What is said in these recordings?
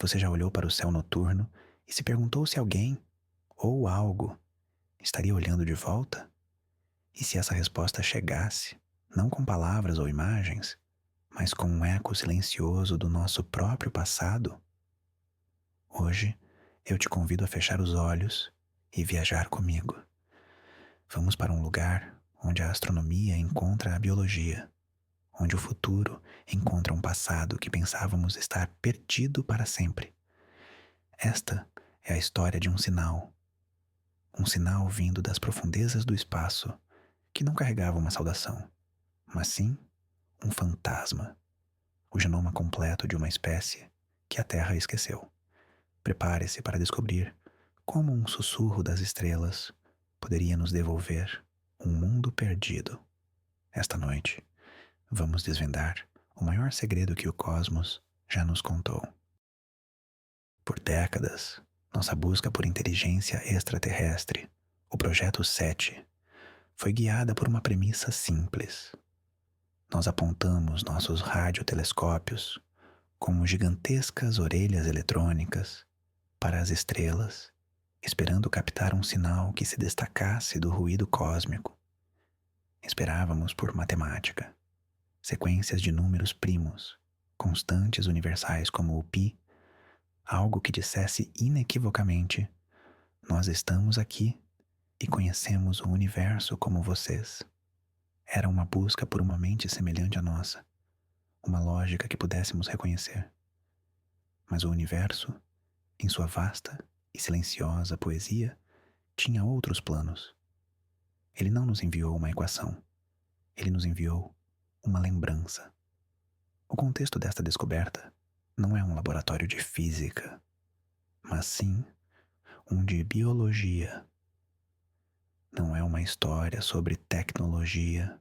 Você já olhou para o céu noturno e se perguntou se alguém ou algo estaria olhando de volta? E se essa resposta chegasse, não com palavras ou imagens, mas com um eco silencioso do nosso próprio passado? Hoje, eu te convido a fechar os olhos e viajar comigo. Vamos para um lugar onde a astronomia encontra a biologia, onde o futuro encontra um passado que pensávamos estar perdido para sempre. Esta é a história de um sinal vindo das profundezas do espaço, que não carregava uma saudação, mas sim um fantasma, o genoma completo de uma espécie que a Terra esqueceu. Prepare-se para descobrir como um sussurro das estrelas poderia nos devolver um mundo perdido. Esta noite, vamos desvendar o maior segredo que o cosmos já nos contou. Por décadas, nossa busca por inteligência extraterrestre, o Projeto 7, foi guiada por uma premissa simples. Nós apontamos nossos radiotelescópios como gigantescas orelhas eletrônicas para as estrelas, esperando captar um sinal que se destacasse do ruído cósmico. Esperávamos por matemática, sequências de números primos, constantes universais como o π, algo que dissesse inequivocamente: nós estamos aqui e conhecemos o universo como vocês. Era uma busca por uma mente semelhante à nossa, uma lógica que pudéssemos reconhecer. Mas o universo, em sua vasta e silenciosa poesia, tinha outros planos. Ele não nos enviou uma equação, ele nos enviou uma lembrança. O contexto desta descoberta não é um laboratório de física, mas sim um de biologia. Não é uma história sobre tecnologia,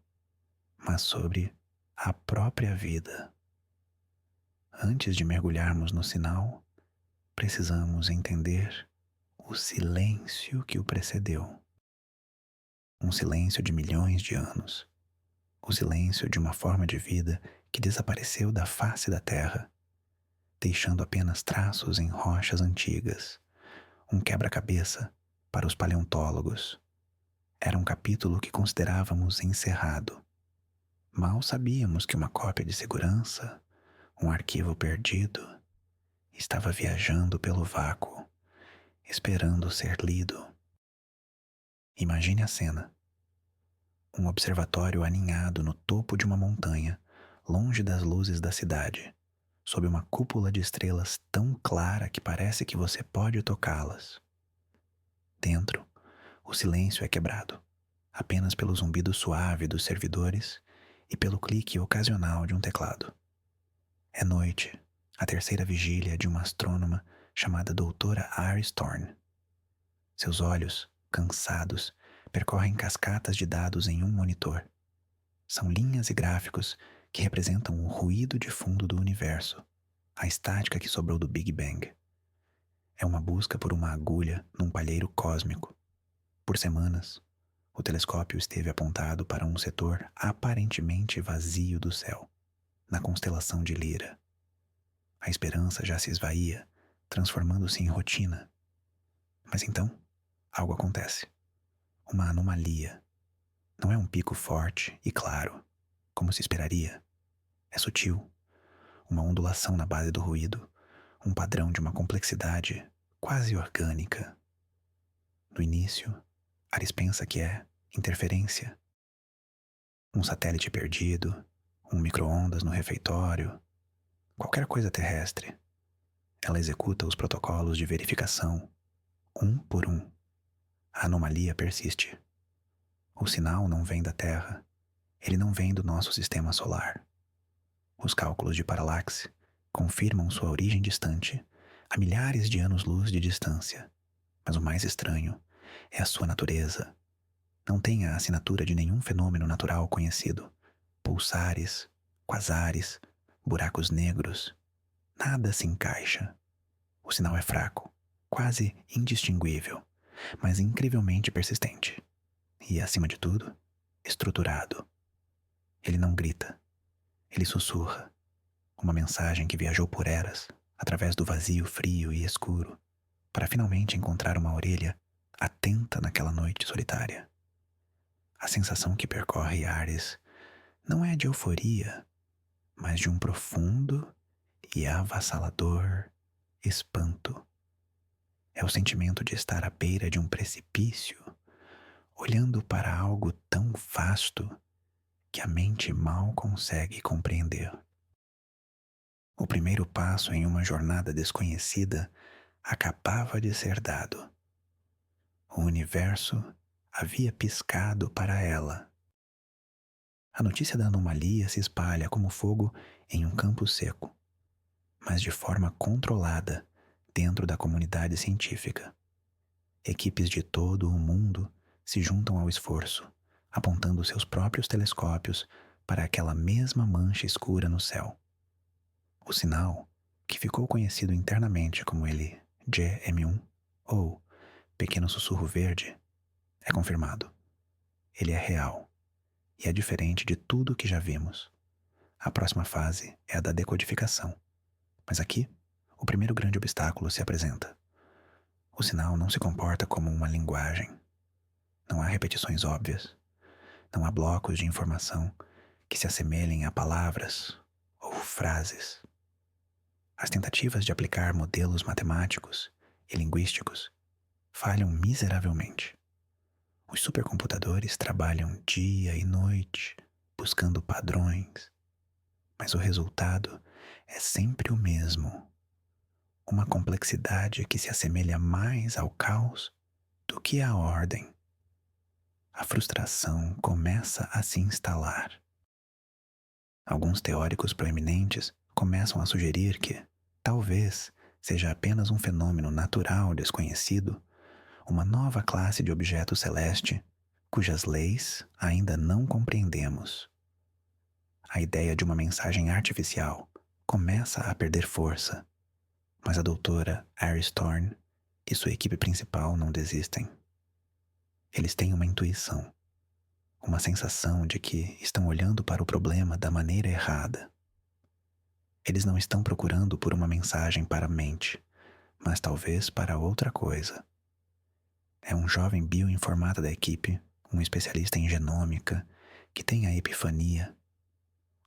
mas sobre a própria vida. Antes de mergulharmos no sinal, precisamos entender o silêncio que o precedeu. Um silêncio de milhões de anos. O silêncio de uma forma de vida que desapareceu da face da Terra, deixando apenas traços em rochas antigas, um quebra-cabeça para os paleontólogos. Era um capítulo que considerávamos encerrado. Mal sabíamos que uma cópia de segurança, um arquivo perdido, estava viajando pelo vácuo, esperando ser lido. Imagine a cena. Um observatório aninhado no topo de uma montanha, longe das luzes da cidade, sob uma cúpula de estrelas tão clara que parece que você pode tocá-las. Dentro, o silêncio é quebrado, apenas pelo zumbido suave dos servidores e pelo clique ocasional de um teclado. É noite, a terceira vigília de uma astrônoma chamada Doutora Iris Thorne. Seus olhos, cansados, percorrem cascatas de dados em um monitor. São linhas e gráficos que representam o ruído de fundo do universo, a estática que sobrou do Big Bang. É uma busca por uma agulha num palheiro cósmico. Por semanas, o telescópio esteve apontado para um setor aparentemente vazio do céu, na constelação de Lira. A esperança já se esvaía, transformando-se em rotina. Mas então, algo acontece. Uma anomalia. Não é um pico forte e claro, como se esperaria. É sutil. Uma ondulação na base do ruído, um padrão de uma complexidade quase orgânica. No início, Ares pensa que é interferência. Um satélite perdido, um micro-ondas no refeitório, qualquer coisa terrestre. Ela executa os protocolos de verificação, um por um. A anomalia persiste. O sinal não vem da Terra, ele não vem do nosso sistema solar. Os cálculos de paralaxe confirmam sua origem distante, a milhares de anos-luz de distância. Mas o mais estranho é a sua natureza. Não tem a assinatura de nenhum fenômeno natural conhecido. Pulsares, quasares, buracos negros. Nada se encaixa. O sinal é fraco, quase indistinguível, mas incrivelmente persistente. E, acima de tudo, estruturado. Ele não grita. Ele sussurra. Uma mensagem que viajou por eras, através do vazio frio e escuro, para finalmente encontrar uma orelha atenta naquela noite solitária. A sensação que percorre Ares não é de euforia, mas de um profundo e avassalador espanto. É o sentimento de estar à beira de um precipício, olhando para algo tão vasto que a mente mal consegue compreender. O primeiro passo em uma jornada desconhecida acabava de ser dado. O universo havia piscado para ela. A notícia da anomalia se espalha como fogo em um campo seco, mas de forma controlada dentro da comunidade científica. Equipes de todo o mundo se juntam ao esforço, apontando seus próprios telescópios para aquela mesma mancha escura no céu. O sinal, que ficou conhecido internamente como ele GM1 ou Pequeno Sussurro Verde, é confirmado. Ele é real e é diferente de tudo o que já vimos. A próxima fase é a da decodificação. Mas aqui, o primeiro grande obstáculo se apresenta. O sinal não se comporta como uma linguagem. Não há repetições óbvias. Não há blocos de informação que se assemelhem a palavras ou frases. As tentativas de aplicar modelos matemáticos e linguísticos falham miseravelmente. Os supercomputadores trabalham dia e noite buscando padrões, mas o resultado é sempre o mesmo. Uma complexidade que se assemelha mais ao caos do que à ordem. A frustração começa a se instalar. Alguns teóricos proeminentes começam a sugerir que, talvez, seja apenas um fenômeno natural desconhecido, uma nova classe de objeto celeste cujas leis ainda não compreendemos. A ideia de uma mensagem artificial começa a perder força, mas a doutora Iris Thorne e sua equipe principal não desistem. Eles têm uma intuição, uma sensação de que estão olhando para o problema da maneira errada. Eles não estão procurando por uma mensagem para a mente, mas talvez para outra coisa. É um jovem bioinformata da equipe, um especialista em genômica, que tem a epifania.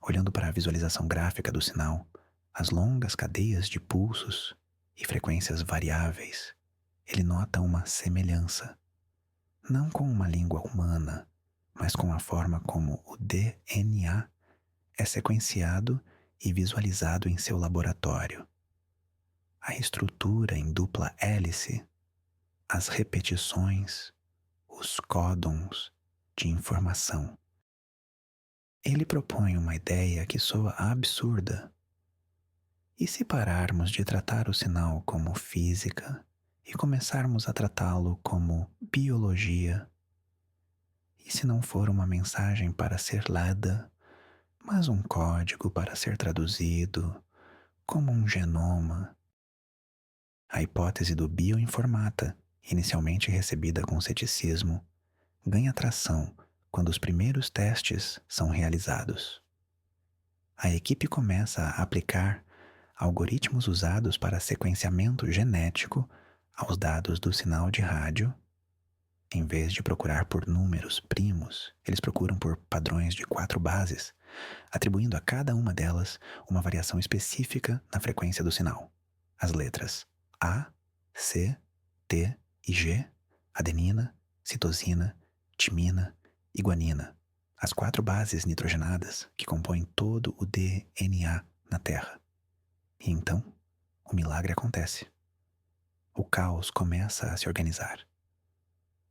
Olhando para a visualização gráfica do sinal, as longas cadeias de pulsos e frequências variáveis, ele nota uma semelhança. Não com uma língua humana, mas com a forma como o DNA é sequenciado e visualizado em seu laboratório. A estrutura em dupla hélice, as repetições, os códons de informação. Ele propõe uma ideia que soa absurda. E se pararmos de tratar o sinal como física e começarmos a tratá-lo como biologia? E se não for uma mensagem para ser lida, mas um código para ser traduzido, como um genoma? A hipótese do bioinformata, inicialmente recebida com ceticismo, ganha tração quando os primeiros testes são realizados. A equipe começa a aplicar algoritmos usados para sequenciamento genético aos dados do sinal de rádio. Em vez de procurar por números primos, eles procuram por padrões de 4 bases, atribuindo a cada uma delas uma variação específica na frequência do sinal. As letras A, C, T e G, adenina, citosina, timina e guanina, as 4 bases nitrogenadas que compõem todo o DNA na Terra. E então, o milagre acontece. O caos começa a se organizar.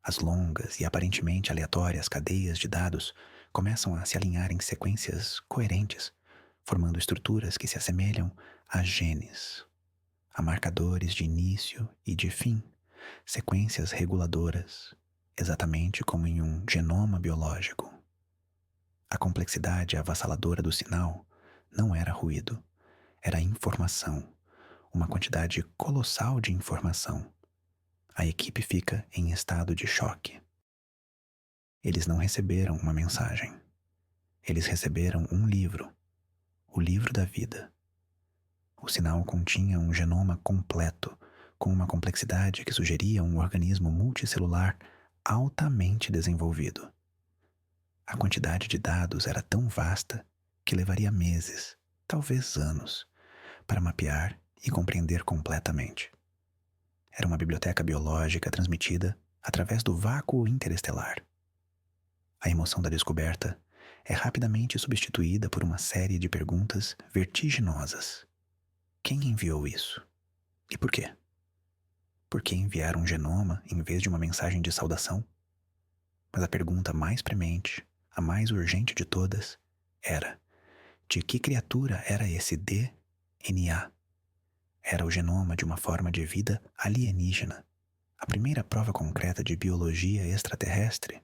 As longas e aparentemente aleatórias cadeias de dados começam a se alinhar em sequências coerentes, formando estruturas que se assemelham a genes, a marcadores de início e de fim, sequências reguladoras, exatamente como em um genoma biológico. A complexidade avassaladora do sinal não era ruído, era informação, uma quantidade colossal de informação. A equipe fica em estado de choque. Eles não receberam uma mensagem. Eles receberam um livro, o livro da vida. O sinal continha um genoma completo, com uma complexidade que sugeria um organismo multicelular altamente desenvolvido. A quantidade de dados era tão vasta que levaria meses, talvez anos, para mapear e compreender completamente. Era uma biblioteca biológica transmitida através do vácuo interestelar. A emoção da descoberta é rapidamente substituída por uma série de perguntas vertiginosas. Quem enviou isso? E por quê? Por que enviar um genoma em vez de uma mensagem de saudação? Mas a pergunta mais premente, a mais urgente de todas, era: de que criatura era esse DNA? Era o genoma de uma forma de vida alienígena, a primeira prova concreta de biologia extraterrestre.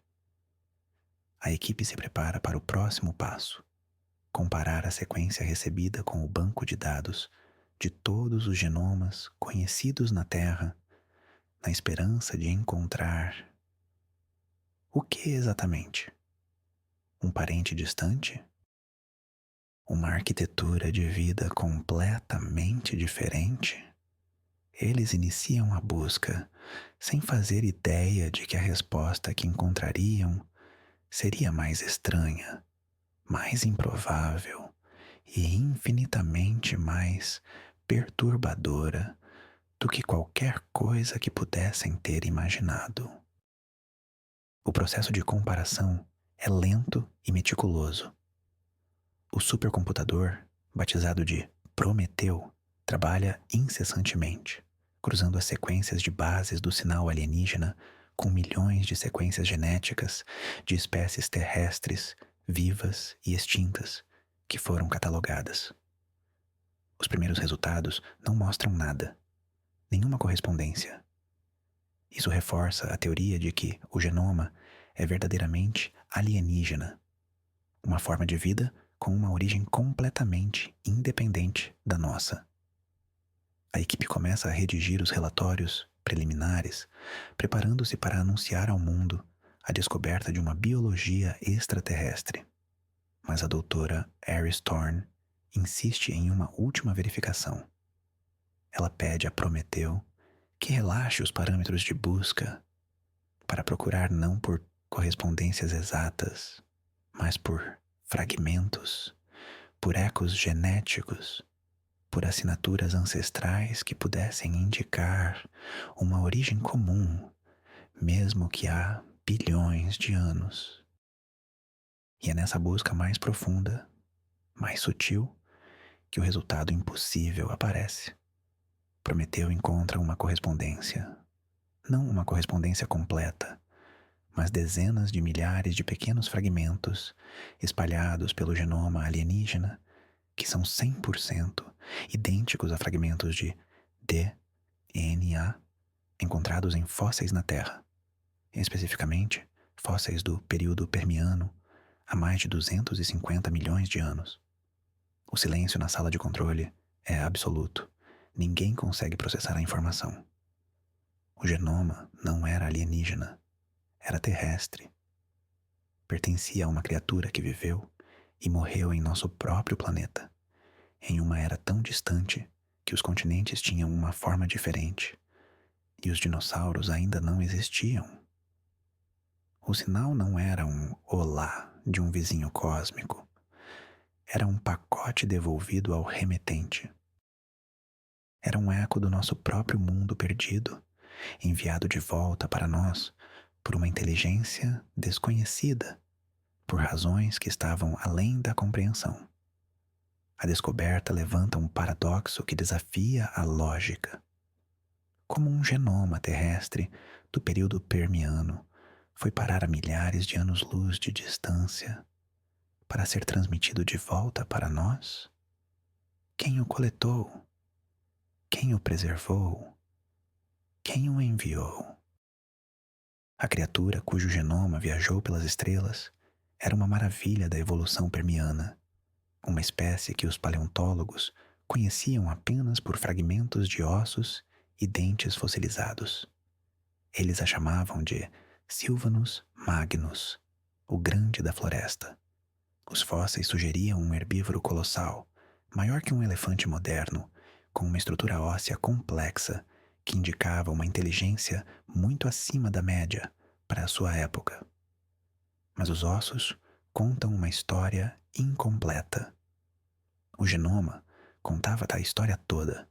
A equipe se prepara para o próximo passo: comparar a sequência recebida com o banco de dados de todos os genomas conhecidos na Terra, na esperança de encontrar o que exatamente? Um parente distante? Uma arquitetura de vida completamente diferente? Eles iniciam a busca sem fazer ideia de que a resposta que encontrariam seria mais estranha, mais improvável e infinitamente mais perturbadora do que qualquer coisa que pudessem ter imaginado. O processo de comparação é lento e meticuloso. O supercomputador, batizado de Prometeu, trabalha incessantemente, cruzando as sequências de bases do sinal alienígena com milhões de sequências genéticas de espécies terrestres, vivas e extintas, que foram catalogadas. Os primeiros resultados não mostram nada, nenhuma correspondência. Isso reforça a teoria de que o genoma é verdadeiramente alienígena, uma forma de vida com uma origem completamente independente da nossa. A equipe começa a redigir os relatórios preliminares, preparando-se para anunciar ao mundo a descoberta de uma biologia extraterrestre. Mas a doutora Iris Thorne insiste em uma última verificação. Ela pede a Prometeu que relaxe os parâmetros de busca para procurar não por correspondências exatas, mas por fragmentos, por ecos genéticos, por assinaturas ancestrais que pudessem indicar uma origem comum, mesmo que há bilhões de anos. E é nessa busca mais profunda, mais sutil, que o resultado impossível aparece. Prometeu encontra uma correspondência, não uma correspondência completa, mas dezenas de milhares de pequenos fragmentos espalhados pelo genoma alienígena que são 100% idênticos a fragmentos de DNA encontrados em fósseis na Terra, especificamente fósseis do período Permiano, há mais de 250 milhões de anos. O silêncio na sala de controle é absoluto. Ninguém consegue processar a informação. O genoma não era alienígena, era terrestre. Pertencia a uma criatura que viveu e morreu em nosso próprio planeta, em uma era tão distante que os continentes tinham uma forma diferente e os dinossauros ainda não existiam. O sinal não era um olá de um vizinho cósmico, era um pacote devolvido ao remetente. Era um eco do nosso próprio mundo perdido, enviado de volta para nós por uma inteligência desconhecida, por razões que estavam além da compreensão. A descoberta levanta um paradoxo que desafia a lógica. Como um genoma terrestre do período Permiano foi parar a milhares de anos-luz de distância para ser transmitido de volta para nós? Quem o coletou? Quem o preservou? Quem o enviou? A criatura cujo genoma viajou pelas estrelas era uma maravilha da evolução permiana, uma espécie que os paleontólogos conheciam apenas por fragmentos de ossos e dentes fossilizados. Eles a chamavam de Sylvanus magnus, o grande da floresta. Os fósseis sugeriam um herbívoro colossal, maior que um elefante moderno com uma estrutura óssea complexa que indicava uma inteligência muito acima da média para a sua época. Mas os ossos contam uma história incompleta. O genoma contava a história toda.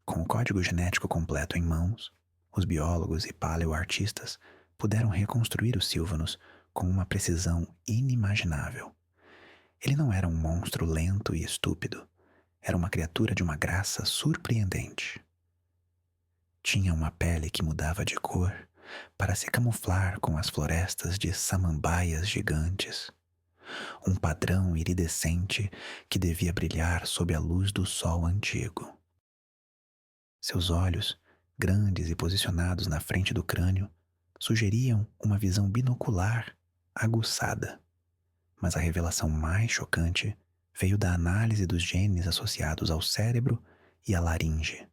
Com o código genético completo em mãos, os biólogos e paleoartistas puderam reconstruir os Sylvanus com uma precisão inimaginável. Ele não era um monstro lento e estúpido. Era uma criatura de uma graça surpreendente. Tinha uma pele que mudava de cor para se camuflar com as florestas de samambaias gigantes. Um padrão iridescente que devia brilhar sob a luz do sol antigo. Seus olhos, grandes e posicionados na frente do crânio, sugeriam uma visão binocular aguçada. Mas a revelação mais chocante veio da análise dos genes associados ao cérebro e à laringe.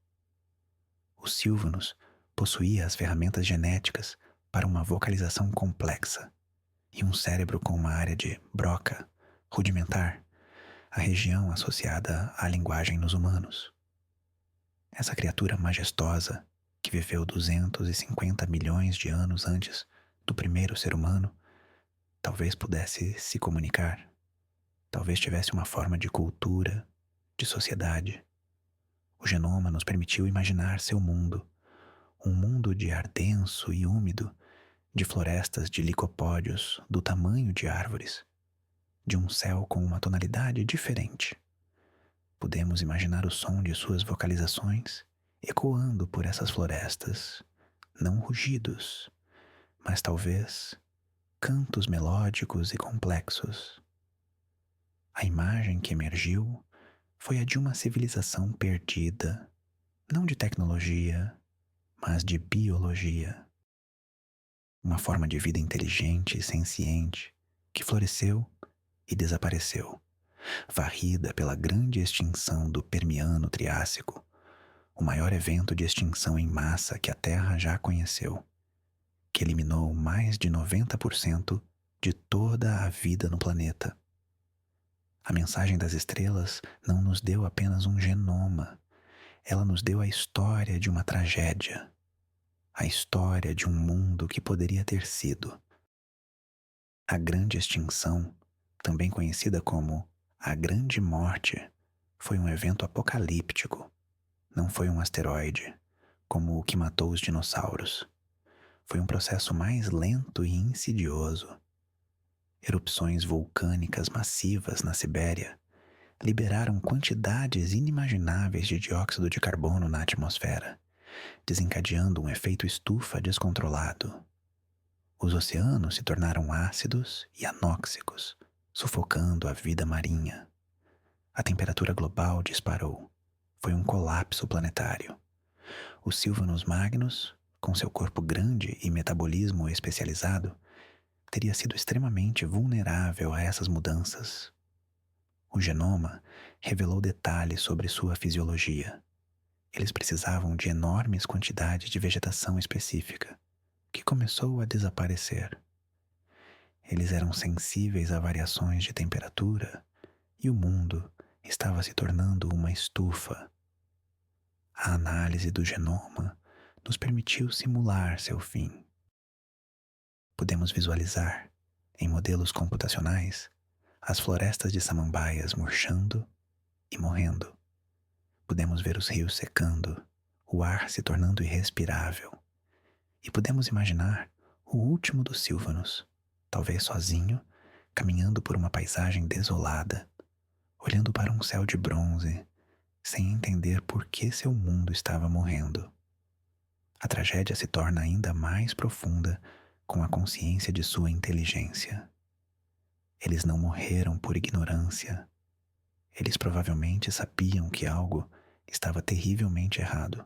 O Sylvanus possuía as ferramentas genéticas para uma vocalização complexa e um cérebro com uma área de Broca rudimentar, a região associada à linguagem nos humanos. Essa criatura majestosa, que viveu 250 milhões de anos antes do primeiro ser humano, talvez pudesse se comunicar, talvez tivesse uma forma de cultura, de sociedade. O genoma nos permitiu imaginar seu mundo, um mundo de ar denso e úmido, de florestas de licopódios do tamanho de árvores, de um céu com uma tonalidade diferente. Podemos imaginar o som de suas vocalizações ecoando por essas florestas, não rugidos, mas talvez cantos melódicos e complexos. A imagem que emergiu foi a de uma civilização perdida, não de tecnologia, mas de biologia. Uma forma de vida inteligente e senciente que floresceu e desapareceu, varrida pela grande extinção do Permiano-Triássico, o maior evento de extinção em massa que a Terra já conheceu, que eliminou mais de 90% de toda a vida no planeta. A mensagem das estrelas não nos deu apenas um genoma, ela nos deu a história de uma tragédia, a história de um mundo que poderia ter sido. A grande extinção, também conhecida como a Grande Morte, foi um evento apocalíptico. Não foi um asteroide, como o que matou os dinossauros. Foi um processo mais lento e insidioso. Erupções vulcânicas massivas na Sibéria liberaram quantidades inimagináveis de dióxido de carbono na atmosfera, desencadeando um efeito estufa descontrolado. Os oceanos se tornaram ácidos e anóxicos, sufocando a vida marinha. A temperatura global disparou. Foi um colapso planetário. O Sylvanus Magnus, com seu corpo grande e metabolismo especializado, teria sido extremamente vulnerável a essas mudanças. O genoma revelou detalhes sobre sua fisiologia. Eles precisavam de enormes quantidades de vegetação específica, que começou a desaparecer. Eles eram sensíveis a variações de temperatura e o mundo estava se tornando uma estufa. A análise do genoma nos permitiu simular seu fim. Podemos visualizar, em modelos computacionais, as florestas de samambaias murchando e morrendo. Podemos ver os rios secando, o ar se tornando irrespirável. E podemos imaginar o último dos Sylvanus, talvez sozinho, caminhando por uma paisagem desolada, olhando para um céu de bronze, sem entender por que seu mundo estava morrendo. A tragédia se torna ainda mais profunda com a consciência de sua inteligência. Eles não morreram por ignorância. Eles provavelmente sabiam que algo estava terrivelmente errado.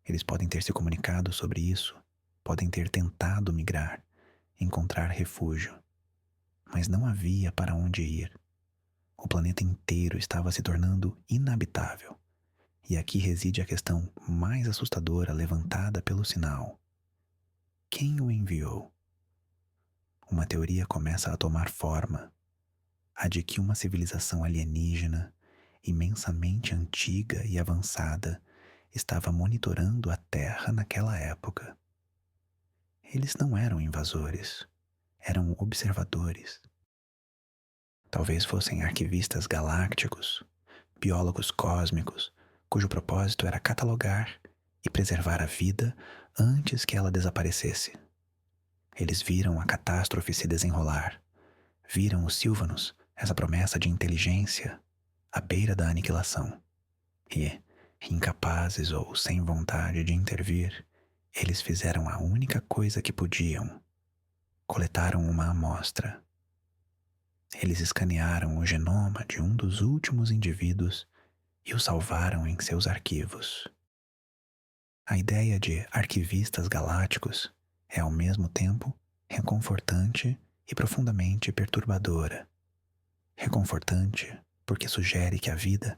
Eles podem ter se comunicado sobre isso, podem ter tentado migrar, encontrar refúgio, mas não havia para onde ir. O planeta inteiro estava se tornando inabitável. E aqui reside a questão mais assustadora levantada pelo sinal. Quem o enviou? Uma teoria começa a tomar forma, a de que uma civilização alienígena imensamente antiga e avançada, estava monitorando a Terra naquela época. Eles não eram invasores, eram observadores. Talvez fossem arquivistas galácticos, biólogos cósmicos, cujo propósito era catalogar e preservar a vida antes que ela desaparecesse. Eles viram a catástrofe se desenrolar, viram os Sylvanos, essa promessa de inteligência, à beira da aniquilação. E, incapazes ou sem vontade de intervir, eles fizeram a única coisa que podiam. Coletaram uma amostra. Eles escanearam o genoma de um dos últimos indivíduos e o salvaram em seus arquivos. A ideia de arquivistas galácticos é ao mesmo tempo reconfortante e profundamente perturbadora. Reconfortante porque sugere que a vida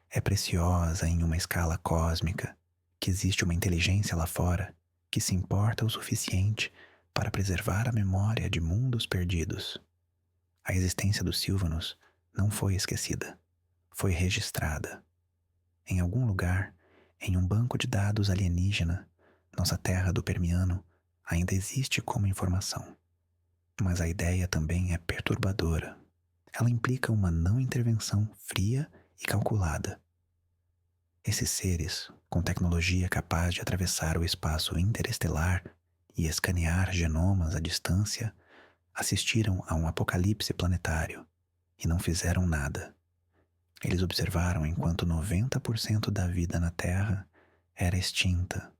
é preciosa em uma escala cósmica, que existe uma inteligência lá fora que se importa o suficiente para preservar a memória de mundos perdidos. A existência dos Sylvanos não foi esquecida, foi registrada. Em algum lugar, em um banco de dados alienígena, nossa Terra do Permiano ainda existe como informação. Mas a ideia também é perturbadora. Ela implica uma não intervenção fria e calculada. Esses seres, com tecnologia capaz de atravessar o espaço interestelar e escanear genomas à distância, assistiram a um apocalipse planetário e não fizeram nada. Eles observaram enquanto 90% da vida na Terra era extinta.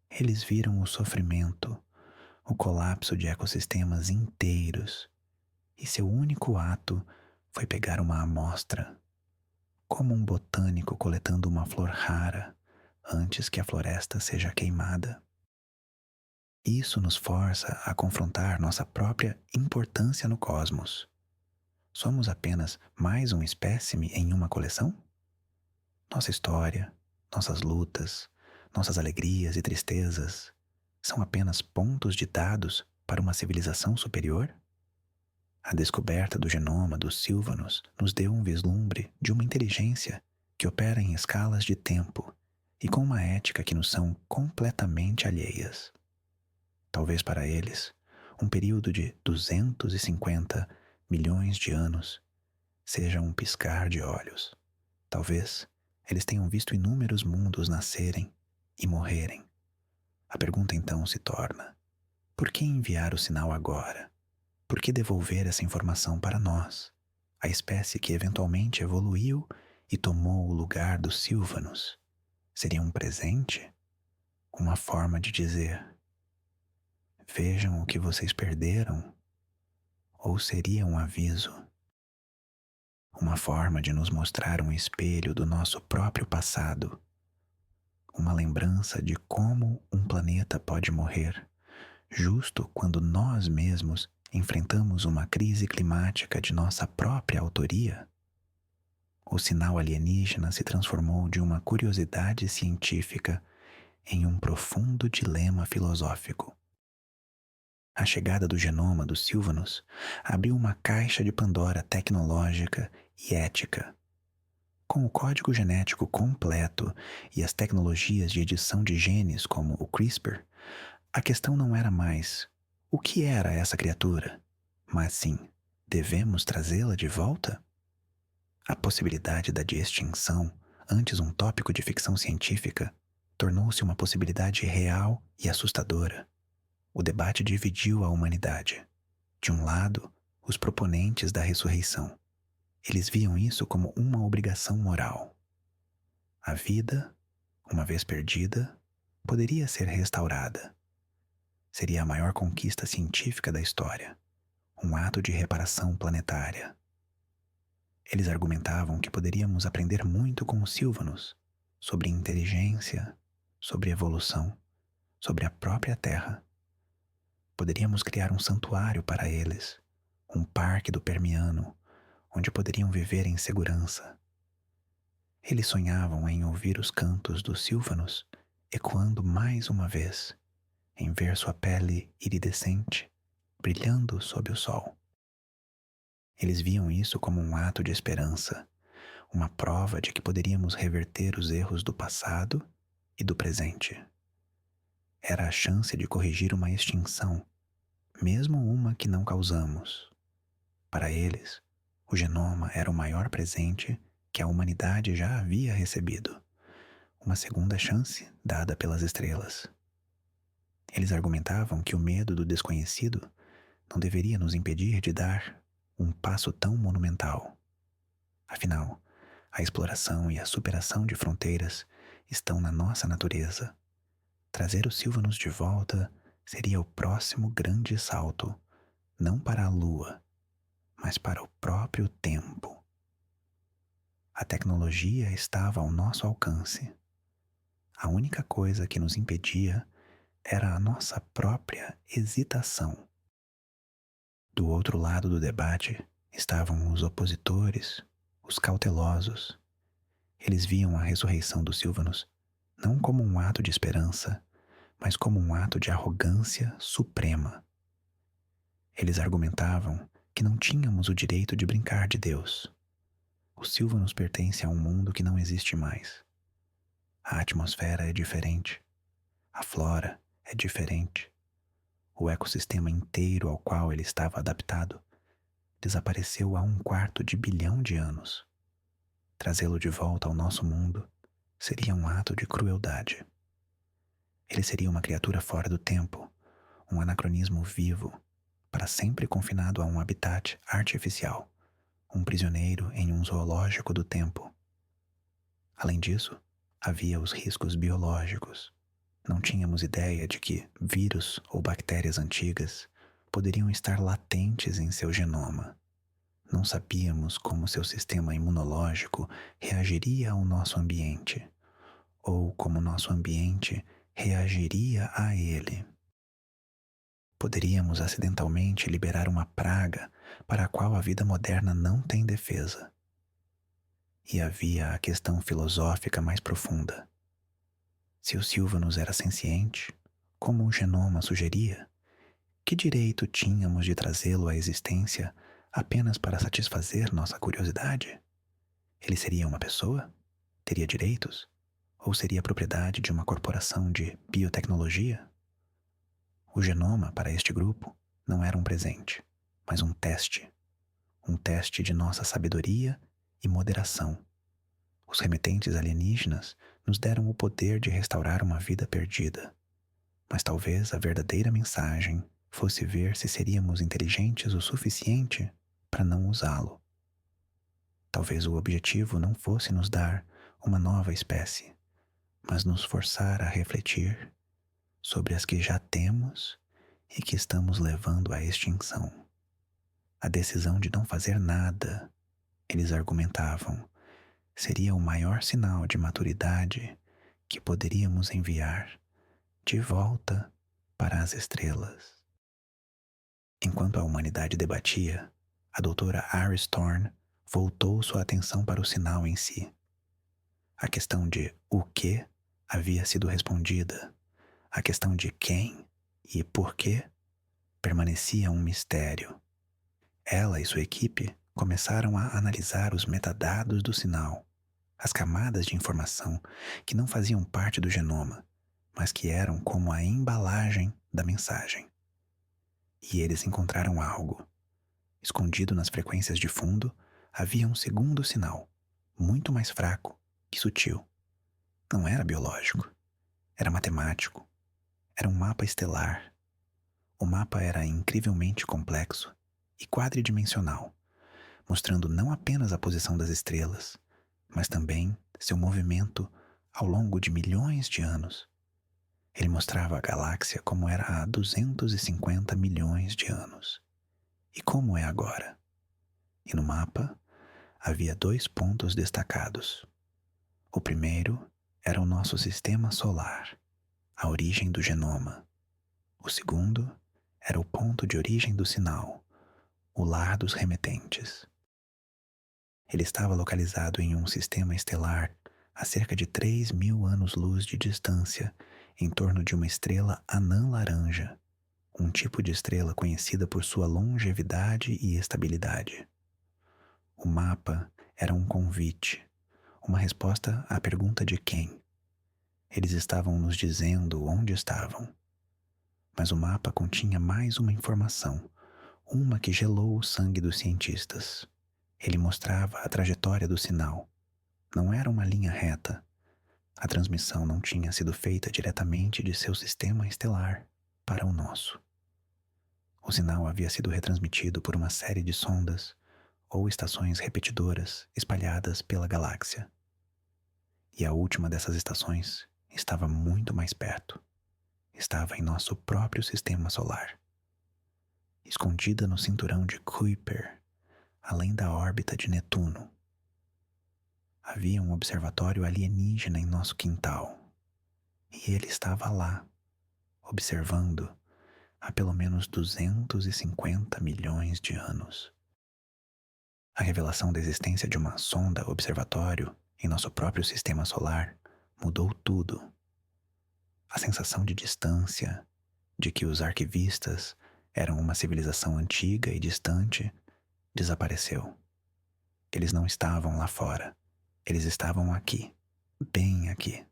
Eles viram o sofrimento, o colapso de ecossistemas inteiros, e seu único ato foi pegar uma amostra, como um botânico coletando uma flor rara antes que a floresta seja queimada. Isso nos força a confrontar nossa própria importância no cosmos. Somos apenas mais um espécime em uma coleção? Nossa história, nossas lutas, nossas alegrias e tristezas são apenas pontos de dados para uma civilização superior? A descoberta do genoma dos Sylvanos nos deu um vislumbre de uma inteligência que opera em escalas de tempo e com uma ética que nos são completamente alheias. Talvez para eles, um período de 250 milhões de anos seja um piscar de olhos. Talvez eles tenham visto inúmeros mundos nascerem e morrerem. A pergunta então se torna: por que enviar o sinal agora? Por que devolver essa informação para nós, a espécie que eventualmente evoluiu e tomou o lugar dos Sylvanos? Seria um presente? Uma forma de dizer: vejam o que vocês perderam? Ou seria um aviso? Uma forma de nos mostrar um espelho do nosso próprio passado? Uma lembrança de como um planeta pode morrer, justo quando nós mesmos enfrentamos uma crise climática de nossa própria autoria? O sinal alienígena se transformou de uma curiosidade científica em um profundo dilema filosófico. A chegada do genoma dos Sylvanos abriu uma caixa de Pandora tecnológica e ética. Com o código genético completo e as tecnologias de edição de genes como o CRISPR, a questão não era mais o que era essa criatura, mas sim, devemos trazê-la de volta? A possibilidade da de extinção, antes um tópico de ficção científica, tornou-se uma possibilidade real e assustadora. O debate dividiu a humanidade. De um lado, os proponentes da ressurreição. Eles viam isso como uma obrigação moral. A vida, uma vez perdida, poderia ser restaurada. Seria a maior conquista científica da história, um ato de reparação planetária. Eles argumentavam que poderíamos aprender muito com os Sylvanos sobre inteligência, sobre evolução, sobre a própria Terra. Poderíamos criar um santuário para eles, um parque do Permiano, onde poderiam viver em segurança. Eles sonhavam em ouvir os cantos dos Sylvanos ecoando mais uma vez, em ver sua pele iridescente brilhando sob o sol. Eles viam isso como um ato de esperança, uma prova de que poderíamos reverter os erros do passado e do presente. Era a chance de corrigir uma extinção, mesmo uma que não causamos. Para eles, o genoma era o maior presente que a humanidade já havia recebido, uma segunda chance dada pelas estrelas. Eles argumentavam que o medo do desconhecido não deveria nos impedir de dar um passo tão monumental. Afinal, a exploração e a superação de fronteiras estão na nossa natureza. Trazer os Sylvanos de volta seria o próximo grande salto, não para a Lua, mas para o próprio tempo. A tecnologia estava ao nosso alcance. A única coisa que nos impedia era a nossa própria hesitação. Do outro lado do debate estavam os opositores, os cautelosos. Eles viam a ressurreição dos Sylvanos não como um ato de esperança, mas como um ato de arrogância suprema. Eles argumentavam que não tínhamos o direito de brincar de Deus. Os Sylvanos pertencem a um mundo que não existe mais. A atmosfera é diferente. A flora é diferente. O ecossistema inteiro ao qual ele estava adaptado desapareceu há 1/4 bilhão de anos. Trazê-lo de volta ao nosso mundo seria um ato de crueldade. Ele seria uma criatura fora do tempo, um anacronismo vivo, para sempre confinado a um habitat artificial, um prisioneiro em um zoológico do tempo. Além disso, havia os riscos biológicos. Não tínhamos ideia de que vírus ou bactérias antigas poderiam estar latentes em seu genoma. Não sabíamos como seu sistema imunológico reagiria ao nosso ambiente, ou como nosso ambiente reagiria a ele. Poderíamos acidentalmente liberar uma praga para a qual a vida moderna não tem defesa. E havia a questão filosófica mais profunda. Se o Sylvanus era senciente, como o genoma sugeria, que direito tínhamos de trazê-lo à existência apenas para satisfazer nossa curiosidade? Ele seria uma pessoa? Teria direitos? Ou seria propriedade de uma corporação de biotecnologia? O genoma, para este grupo, não era um presente, mas um teste de nossa sabedoria e moderação. Os remetentes alienígenas nos deram o poder de restaurar uma vida perdida, mas talvez a verdadeira mensagem fosse ver se seríamos inteligentes o suficiente para não usá-lo. Talvez o objetivo não fosse nos dar uma nova espécie, mas nos forçar a refletir sobre as que já temos e que estamos levando à extinção. A decisão de não fazer nada, eles argumentavam, seria o maior sinal de maturidade que poderíamos enviar de volta para as estrelas. Enquanto a humanidade debatia, a doutora Iris Thorne voltou sua atenção para o sinal em si. A questão de o que havia sido respondida, a questão de quem e por que permanecia um mistério. Ela e sua equipe começaram a analisar os metadados do sinal, as camadas de informação que não faziam parte do genoma, mas que eram como a embalagem da mensagem. E eles encontraram algo. Escondido nas frequências de fundo, havia um segundo sinal, muito mais fraco e sutil. Não era biológico, era matemático, era um mapa estelar. O mapa era incrivelmente complexo e quadridimensional, mostrando não apenas a posição das estrelas, mas também seu movimento ao longo de milhões de anos. Ele mostrava a galáxia como era há 250 milhões de anos e como é agora. E no mapa havia 2 pontos destacados. O primeiro era o nosso sistema solar, a origem do genoma. O segundo era o ponto de origem do sinal, o lar dos remetentes. Ele estava localizado em um sistema estelar a cerca de 3.000 anos-luz de distância, em torno de uma estrela anã laranja, um tipo de estrela conhecida por sua longevidade e estabilidade. O mapa Era um convite, uma resposta à pergunta de quem. Eles estavam nos dizendo onde estavam. Mas o mapa continha mais uma informação, uma que gelou o sangue dos cientistas. Ele mostrava a trajetória do sinal. Não era uma linha reta. A transmissão não tinha sido feita diretamente de seu sistema estelar para o nosso. O sinal havia sido retransmitido por uma série de sondas ou estações repetidoras espalhadas pela galáxia. E a última dessas estações estava muito mais perto. Estava em nosso próprio sistema solar. Escondida no cinturão de Kuiper, além da órbita de Netuno. Havia um observatório alienígena em nosso quintal. E ele estava lá, observando há pelo menos 250 milhões de anos. A revelação da existência de uma sonda observatório em nosso próprio sistema solar mudou tudo. A sensação de distância, de que os arquivistas eram uma civilização antiga e distante, desapareceu. Eles não estavam lá fora. Eles estavam aqui, bem aqui.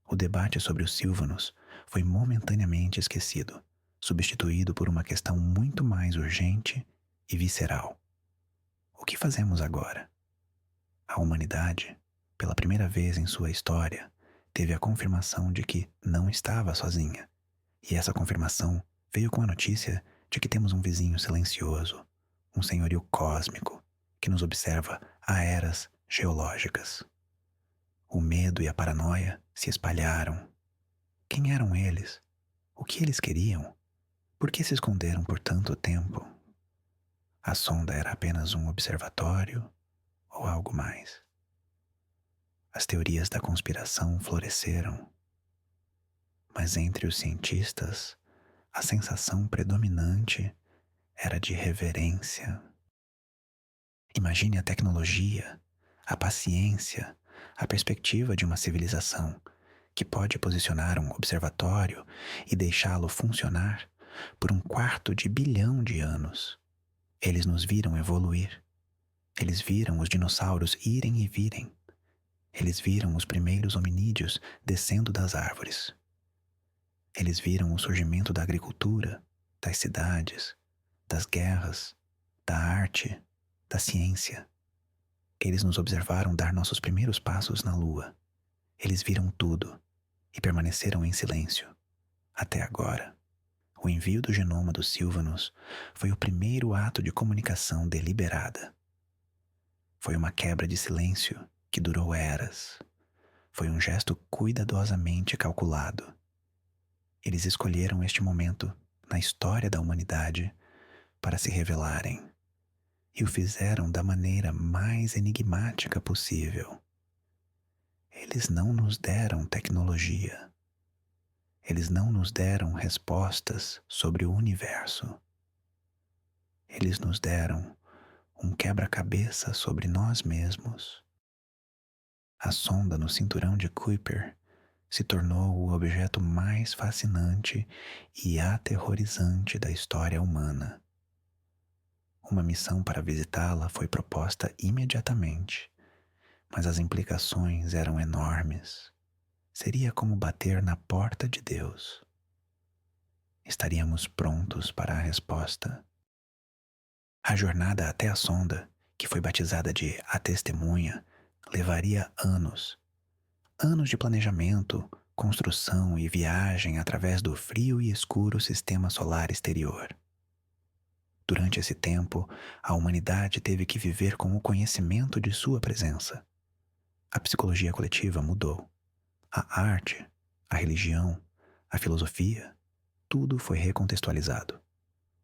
O debate sobre os Sylvanos foi momentaneamente esquecido, substituído por uma questão muito mais urgente e visceral. O que fazemos agora? A humanidade, pela primeira vez em sua história, teve a confirmação de que não estava sozinha. E essa confirmação veio com a notícia de que temos um vizinho silencioso, um senhorio cósmico, que nos observa há eras geológicas. O medo e a paranoia se espalharam. Quem eram eles? O que eles queriam? Por que se esconderam por tanto tempo? A sonda era apenas um observatório ou algo mais? As teorias da conspiração floresceram. Mas entre os cientistas, a sensação predominante era de reverência. Imagine a tecnologia, a paciência, a perspectiva de uma civilização que pode posicionar um observatório e deixá-lo funcionar por 1/4 bilhão de anos. Eles nos viram evoluir. Eles viram os dinossauros irem e virem. Eles viram os primeiros hominídeos descendo das árvores. Eles viram o surgimento da agricultura, das cidades, das guerras, da arte, da ciência. Eles nos observaram dar nossos primeiros passos na Lua. Eles viram tudo e permaneceram em silêncio, até agora. O envio do genoma dos Sylvanos foi o primeiro ato de comunicação deliberada. Foi uma quebra de silêncio que durou eras. Foi um gesto cuidadosamente calculado. Eles escolheram este momento na história da humanidade para se revelarem. E o fizeram da maneira mais enigmática possível. Eles não nos deram tecnologia. Eles não nos deram respostas sobre o universo. Eles nos deram um quebra-cabeça sobre nós mesmos. A sonda no cinturão de Kuiper se tornou o objeto mais fascinante e aterrorizante da história humana. Uma missão para visitá-la foi proposta imediatamente, mas as implicações eram enormes. Seria como bater na porta de Deus. Estaríamos prontos para a resposta. A jornada até a sonda, que foi batizada de A Testemunha, levaria anos. Anos de planejamento, construção e viagem através do frio e escuro sistema solar exterior. Durante esse tempo, a humanidade teve que viver com o conhecimento de sua presença. A psicologia coletiva mudou. A arte, a religião, a filosofia, tudo foi recontextualizado.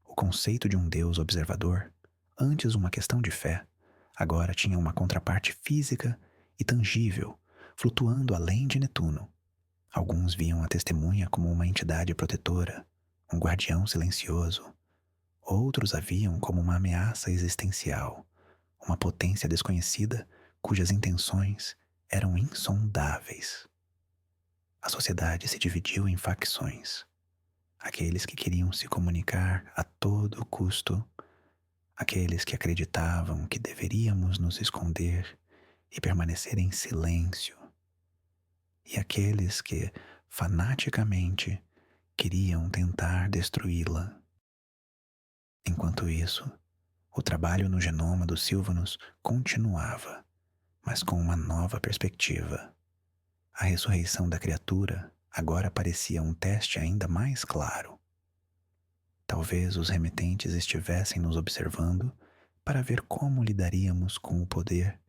O conceito de um Deus observador, antes uma questão de fé, agora tinha uma contraparte física e tangível, flutuando além de Netuno. Alguns viam a testemunha como uma entidade protetora, um guardião silencioso. Outros a viam como uma ameaça existencial, uma potência desconhecida cujas intenções eram insondáveis. A sociedade se dividiu em facções. Aqueles que queriam se comunicar a todo custo, aqueles que acreditavam que deveríamos nos esconder e permanecer em silêncio, e aqueles que fanaticamente queriam tentar destruí-la. Enquanto isso, o trabalho no genoma dos Sylvanos continuava, mas com uma nova perspectiva. A ressurreição da criatura agora parecia um teste ainda mais claro. Talvez os remetentes estivessem nos observando para ver como lidaríamos com o poder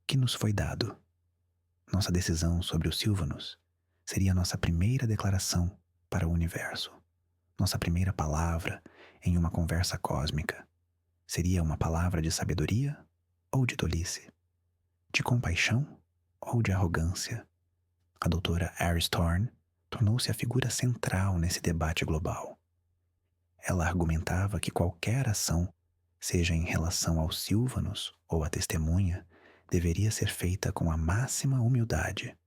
que nos foi dado. Nossa decisão sobre os Sylvanos seria nossa primeira declaração para o universo. Nossa primeira palavra em uma conversa cósmica. Seria uma palavra de sabedoria ou de tolice? De compaixão ou de arrogância? A doutora Aris Thorne tornou-se a figura central nesse debate global. Ela argumentava que qualquer ação, seja em relação aos Sylvanos ou à testemunha, deveria ser feita com a máxima humildade.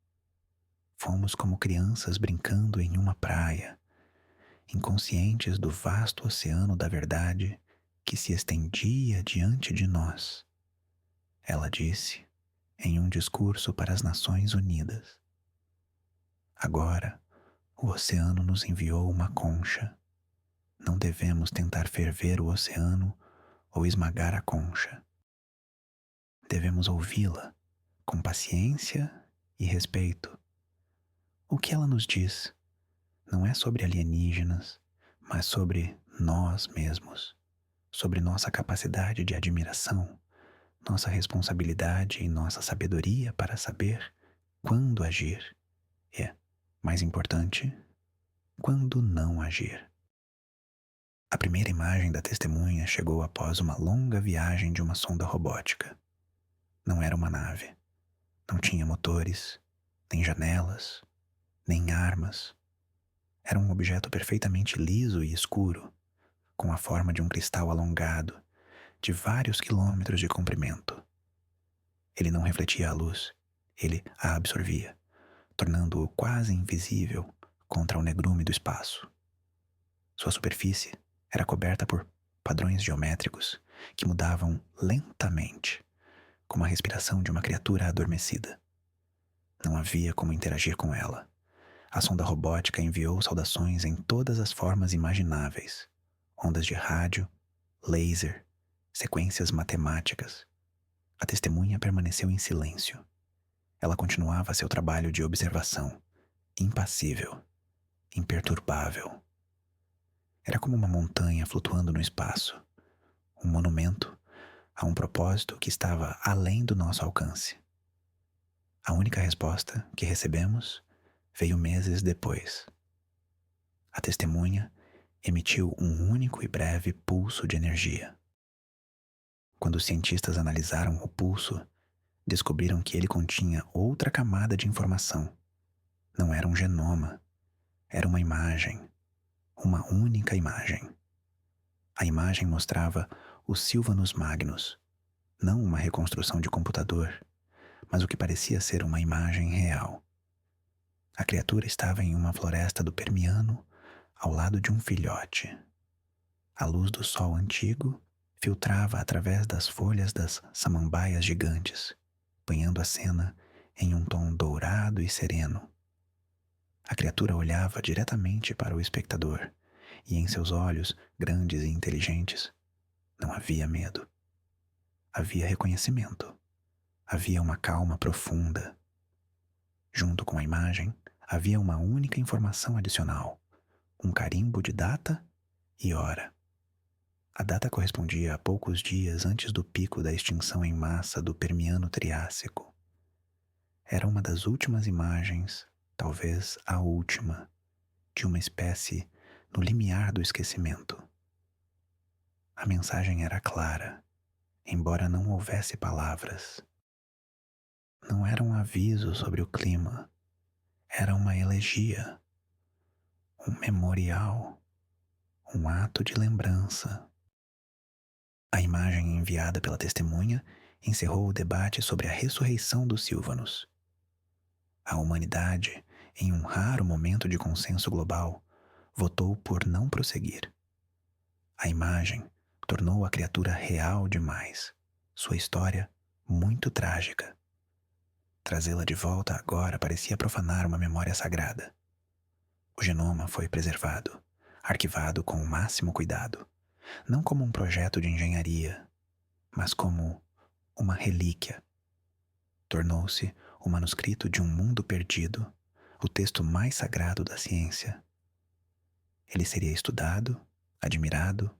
Fomos como crianças brincando em uma praia, inconscientes do vasto oceano da verdade que se estendia diante de nós. Ela disse em um discurso para as Nações Unidas. Agora, o oceano nos enviou uma concha. Não devemos tentar ferver o oceano ou esmagar a concha. Devemos ouvi-la com paciência e respeito. O que ela nos diz não é sobre alienígenas, mas sobre nós mesmos, sobre nossa capacidade de admiração, nossa responsabilidade e nossa sabedoria para saber quando agir e, mais importante, quando não agir. A primeira imagem da testemunha chegou após uma longa viagem de uma sonda robótica. Não era uma nave. Não tinha motores, nem janelas, nem armas. Era um objeto perfeitamente liso e escuro, com a forma de um cristal alongado, de vários quilômetros de comprimento. Ele não refletia a luz, ele a absorvia, tornando-o quase invisível contra o negrume do espaço. Sua superfície era coberta por padrões geométricos que mudavam lentamente, como a respiração de uma criatura adormecida. Não havia como interagir com ela. A sonda robótica enviou saudações em todas as formas imagináveis: ondas de rádio, laser, sequências matemáticas. A testemunha permaneceu em silêncio. Ela continuava seu trabalho de observação, impassível, imperturbável. Era como uma montanha flutuando no espaço, um monumento a um propósito que estava além do nosso alcance. A única resposta que recebemos veio meses depois. A testemunha emitiu um único e breve pulso de energia. Quando os cientistas analisaram o pulso, descobriram que ele continha outra camada de informação. Não era um genoma, era uma imagem. Uma única imagem. A imagem mostrava o Sylvanus Magnus, não uma reconstrução de computador, mas o que parecia ser uma imagem real. A criatura estava em uma floresta do Permiano, ao lado de um filhote. A luz do sol antigo filtrava através das folhas das samambaias gigantes, banhando a cena em um tom dourado e sereno. A criatura olhava diretamente para o espectador, e em seus olhos, grandes e inteligentes, não havia medo. Havia reconhecimento. Havia uma calma profunda. Junto com a imagem, havia uma única informação adicional: um carimbo de data e hora. A data correspondia a poucos dias antes do pico da extinção em massa do Permiano Triássico. Era uma das últimas imagens, talvez a última, de uma espécie no limiar do esquecimento. A mensagem era clara, embora não houvesse palavras. Não era um aviso sobre o clima, era uma elegia, um memorial, um ato de lembrança. A imagem enviada pela testemunha encerrou o debate sobre a ressurreição dos Sylvanos. A humanidade, em um raro momento de consenso global, votou por não prosseguir. A imagem, tornou a criatura real demais, sua história muito trágica. Trazê-la de volta agora parecia profanar uma memória sagrada. O genoma foi preservado, arquivado com o máximo cuidado, não como um projeto de engenharia, mas como uma relíquia. Tornou-se o manuscrito de um mundo perdido, o texto mais sagrado da ciência. Ele seria estudado, admirado,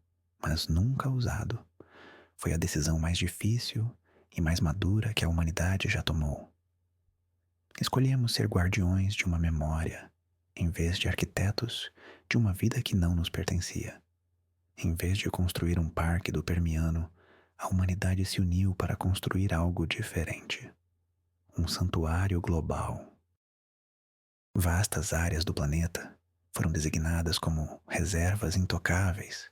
mas nunca usado. Foi a decisão mais difícil e mais madura que a humanidade já tomou. Escolhemos ser guardiões de uma memória, em vez de arquitetos de uma vida que não nos pertencia. Em vez de construir um parque do Permiano, a humanidade se uniu para construir algo diferente. Um santuário global. Vastas áreas do planeta foram designadas como reservas intocáveis,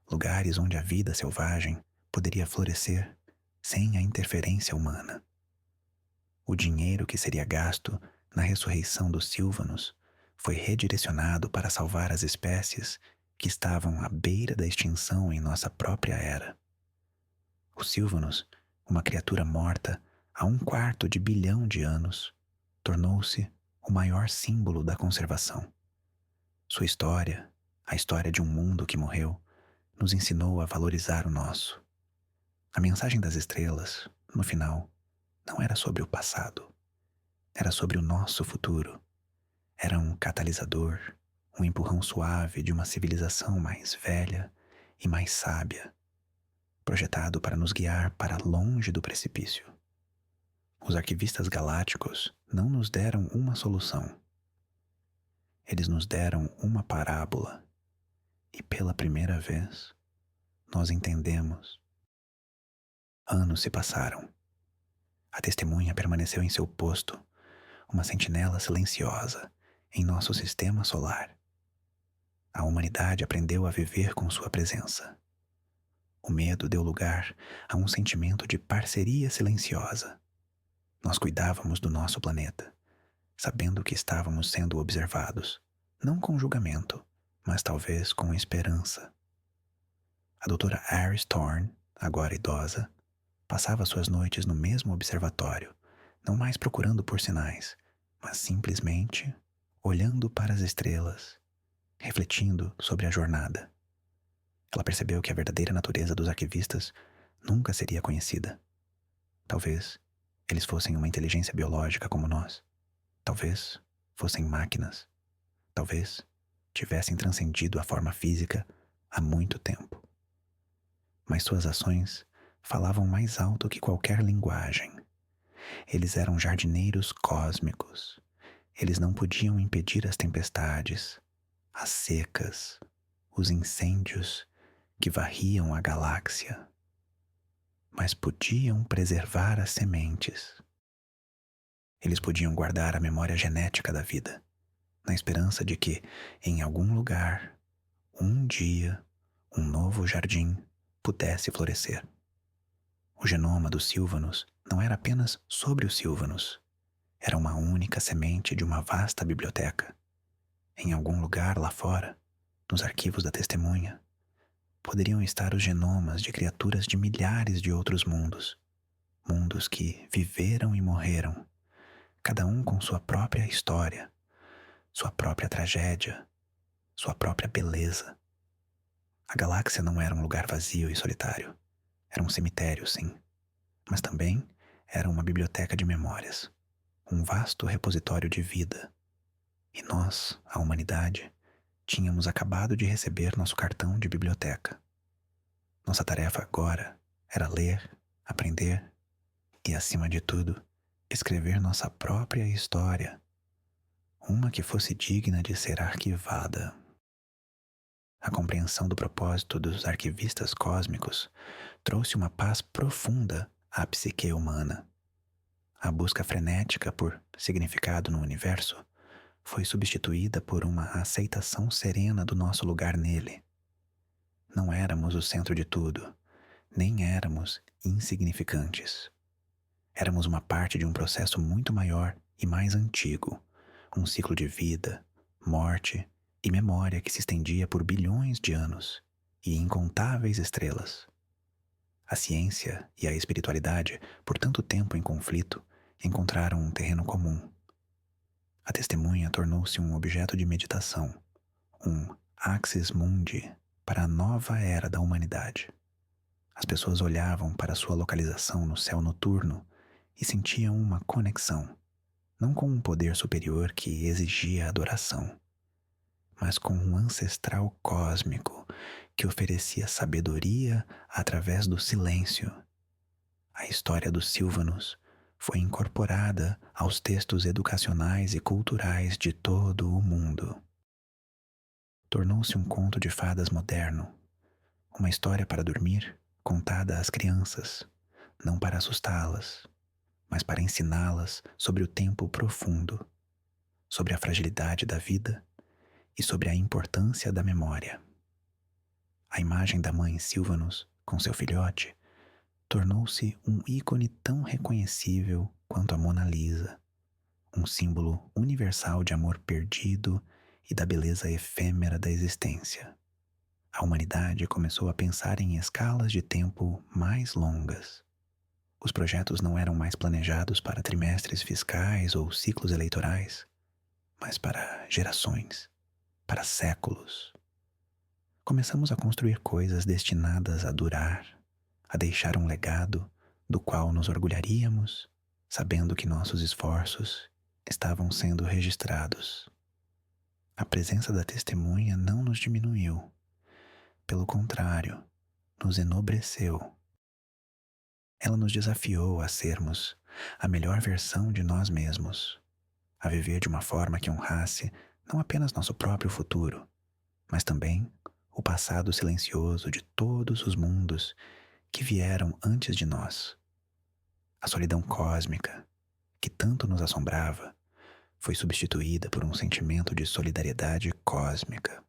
lugares onde a vida selvagem poderia florescer sem a interferência humana. O dinheiro que seria gasto na ressurreição dos Sylvanos foi redirecionado para salvar as espécies que estavam à beira da extinção em nossa própria era. O Sylvanos, uma criatura morta há 1/4 de bilhão de anos, tornou-se o maior símbolo da conservação. Sua história, a história de um mundo que morreu, nos ensinou a valorizar o nosso. A mensagem das estrelas, no final, não era sobre o passado. Era sobre o nosso futuro. Era um catalisador, um empurrão suave de uma civilização mais velha e mais sábia, projetado para nos guiar para longe do precipício. Os arquivistas galácticos não nos deram uma solução. Eles nos deram uma parábola e, pela primeira vez, nós entendemos. Anos se passaram. A testemunha permaneceu em seu posto, uma sentinela silenciosa em nosso sistema solar. A humanidade aprendeu a viver com sua presença. O medo deu lugar a um sentimento de parceria silenciosa. Nós cuidávamos do nosso planeta, sabendo que estávamos sendo observados, não com julgamento, mas talvez com esperança. A doutora Iris Thorne, agora idosa, passava suas noites no mesmo observatório, não mais procurando por sinais, mas simplesmente olhando para as estrelas, refletindo sobre a jornada. Ela percebeu que a verdadeira natureza dos arquivistas nunca seria conhecida. Talvez eles fossem uma inteligência biológica como nós. Talvez fossem máquinas. Talvez tivessem transcendido a forma física há muito tempo. Mas suas ações falavam mais alto que qualquer linguagem. Eles eram jardineiros cósmicos. Eles não podiam impedir as tempestades, as secas, os incêndios que varriam a galáxia, mas podiam preservar as sementes. Eles podiam guardar a memória genética da vida, na esperança de que, em algum lugar, um dia, um novo jardim pudesse florescer. O genoma dos Sylvanos não era apenas sobre os Sylvanos. Era uma única semente de uma vasta biblioteca. Em algum lugar lá fora, nos arquivos da testemunha, poderiam estar os genomas de criaturas de milhares de outros mundos. Mundos que viveram e morreram, cada um com sua própria história, sua própria tragédia, sua própria beleza. A galáxia não era um lugar vazio e solitário. Era um cemitério, sim, mas também era uma biblioteca de memórias, um vasto repositório de vida. E nós, a humanidade, tínhamos acabado de receber nosso cartão de biblioteca. Nossa tarefa agora era ler, aprender e, acima de tudo, escrever nossa própria história, uma que fosse digna de ser arquivada. A compreensão do propósito dos arquivistas cósmicos trouxe uma paz profunda à psique humana. A busca frenética por significado no universo foi substituída por uma aceitação serena do nosso lugar nele. Não éramos o centro de tudo, nem éramos insignificantes. Éramos uma parte de um processo muito maior e mais antigo, um ciclo de vida, morte e memória que se estendia por bilhões de anos e incontáveis estrelas. A ciência e a espiritualidade, por tanto tempo em conflito, encontraram um terreno comum. A testemunha tornou-se um objeto de meditação, um axis mundi para a nova era da humanidade. As pessoas olhavam para sua localização no céu noturno e sentiam uma conexão, não com um poder superior que exigia adoração, mas com um ancestral cósmico que oferecia sabedoria através do silêncio. A história dos Sylvanos foi incorporada aos textos educacionais e culturais de todo o mundo. Tornou-se um conto de fadas moderno, uma história para dormir, contada às crianças, não para assustá-las, mas para ensiná-las sobre o tempo profundo, sobre a fragilidade da vida e sobre a importância da memória. A imagem da mãe Sylvanus, com seu filhote, tornou-se um ícone tão reconhecível quanto a Mona Lisa, um símbolo universal de amor perdido e da beleza efêmera da existência. A humanidade começou a pensar em escalas de tempo mais longas. Os projetos não eram mais planejados para trimestres fiscais ou ciclos eleitorais, mas para gerações, para séculos. Começamos a construir coisas destinadas a durar, a deixar um legado do qual nos orgulharíamos, sabendo que nossos esforços estavam sendo registrados. A presença da testemunha não nos diminuiu, pelo contrário, nos enobreceu. Ela nos desafiou a sermos a melhor versão de nós mesmos, a viver de uma forma que honrasse não apenas nosso próprio futuro, mas também o passado silencioso de todos os mundos que vieram antes de nós. A solidão cósmica, que tanto nos assombrava, foi substituída por um sentimento de solidariedade cósmica.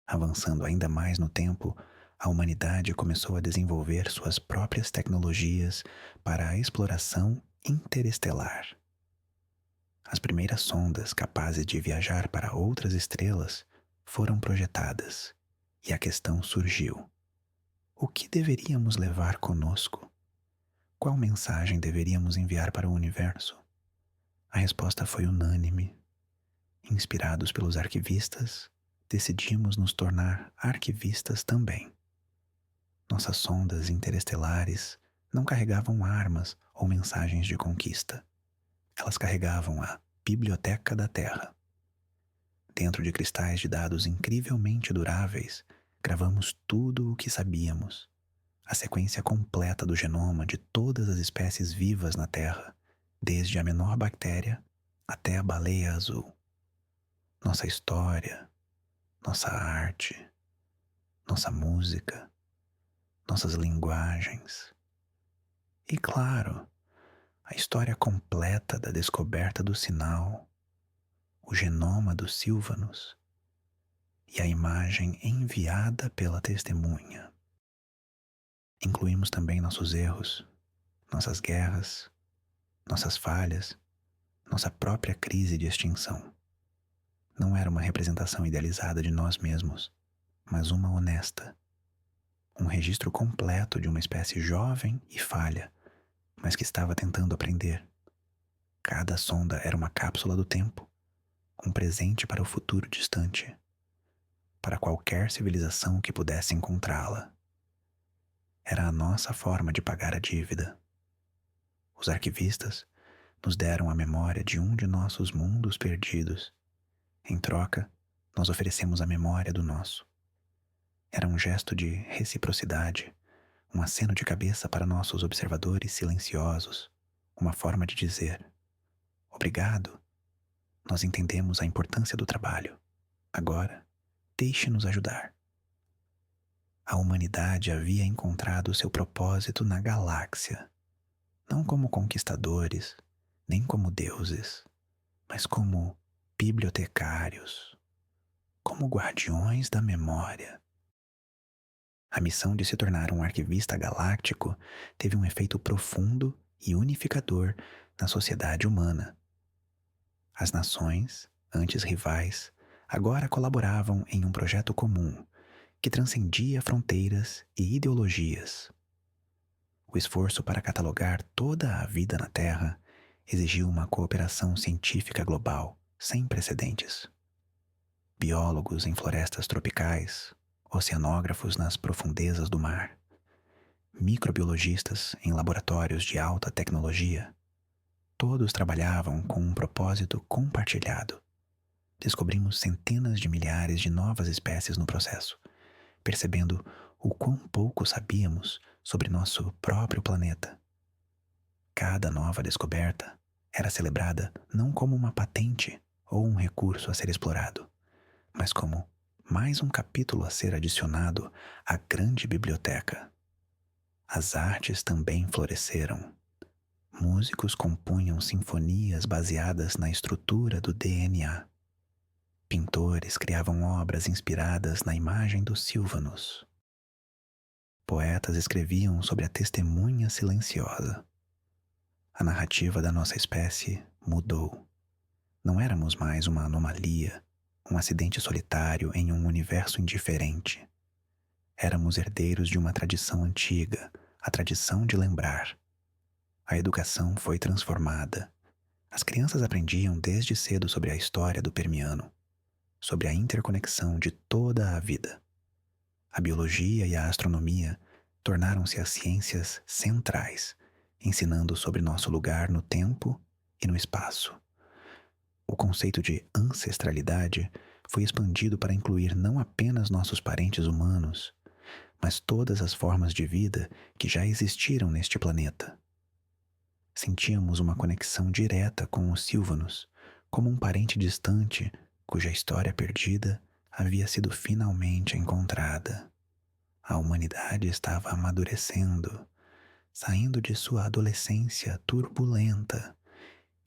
Avançando ainda mais no tempo, a humanidade começou a desenvolver suas próprias tecnologias para a exploração interestelar. As primeiras sondas capazes de viajar para outras estrelas foram projetadas, e a questão surgiu: o que deveríamos levar conosco? Qual mensagem deveríamos enviar para o universo? A resposta foi unânime. Inspirados pelos arquivistas, decidimos nos tornar arquivistas também. Nossas sondas interestelares não carregavam armas ou mensagens de conquista. Elas carregavam a Biblioteca da Terra. Dentro de cristais de dados incrivelmente duráveis, gravamos tudo o que sabíamos, a sequência completa do genoma de todas as espécies vivas na Terra, desde a menor bactéria até a baleia azul. Nossa história, nossa arte, nossa música, nossas linguagens. E, claro, a história completa da descoberta do sinal, o genoma dos Sylvanus e a imagem enviada pela testemunha. Incluímos também nossos erros, nossas guerras, nossas falhas, nossa própria crise de extinção. Não era uma representação idealizada de nós mesmos, mas uma honesta. Um registro completo de uma espécie jovem e falha, mas que estava tentando aprender. Cada sonda era uma cápsula do tempo, um presente para o futuro distante, para qualquer civilização que pudesse encontrá-la. Era a nossa forma de pagar a dívida. Os arquivistas nos deram a memória de um de nossos mundos perdidos. Em troca, nós oferecemos a memória do nosso. Era um gesto de reciprocidade, um aceno de cabeça para nossos observadores silenciosos, uma forma de dizer: obrigado, nós entendemos a importância do trabalho. Agora, deixe-nos ajudar. A humanidade havia encontrado seu propósito na galáxia, não como conquistadores, nem como deuses, mas como bibliotecários, como guardiões da memória. A missão de se tornar um arquivista galáctico teve um efeito profundo e unificador na sociedade humana. As nações, antes rivais, agora colaboravam em um projeto comum que transcendia fronteiras e ideologias. O esforço para catalogar toda a vida na Terra exigiu uma cooperação científica global sem precedentes. Biólogos em florestas tropicais, oceanógrafos nas profundezas do mar, microbiologistas em laboratórios de alta tecnologia, todos trabalhavam com um propósito compartilhado. Descobrimos centenas de milhares de novas espécies no processo, percebendo o quão pouco sabíamos sobre nosso próprio planeta. Cada nova descoberta era celebrada não como uma patente ou um recurso a ser explorado, mas como mais um capítulo a ser adicionado à grande biblioteca. As artes também floresceram. Músicos compunham sinfonias baseadas na estrutura do DNA. Pintores criavam obras inspiradas na imagem dos Sylvanos. Poetas escreviam sobre a testemunha silenciosa. A narrativa da nossa espécie mudou. Não éramos mais uma anomalia, um acidente solitário em um universo indiferente. Éramos herdeiros de uma tradição antiga, a tradição de lembrar. A educação foi transformada. As crianças aprendiam desde cedo sobre a história do Permiano, sobre a interconexão de toda a vida. A biologia e a astronomia tornaram-se as ciências centrais, ensinando sobre nosso lugar no tempo e no espaço. O conceito de ancestralidade foi expandido para incluir não apenas nossos parentes humanos, mas todas as formas de vida que já existiram neste planeta. Sentíamos uma conexão direta com os Sylvanos, como um parente distante cuja história perdida havia sido finalmente encontrada. A humanidade estava amadurecendo, saindo de sua adolescência turbulenta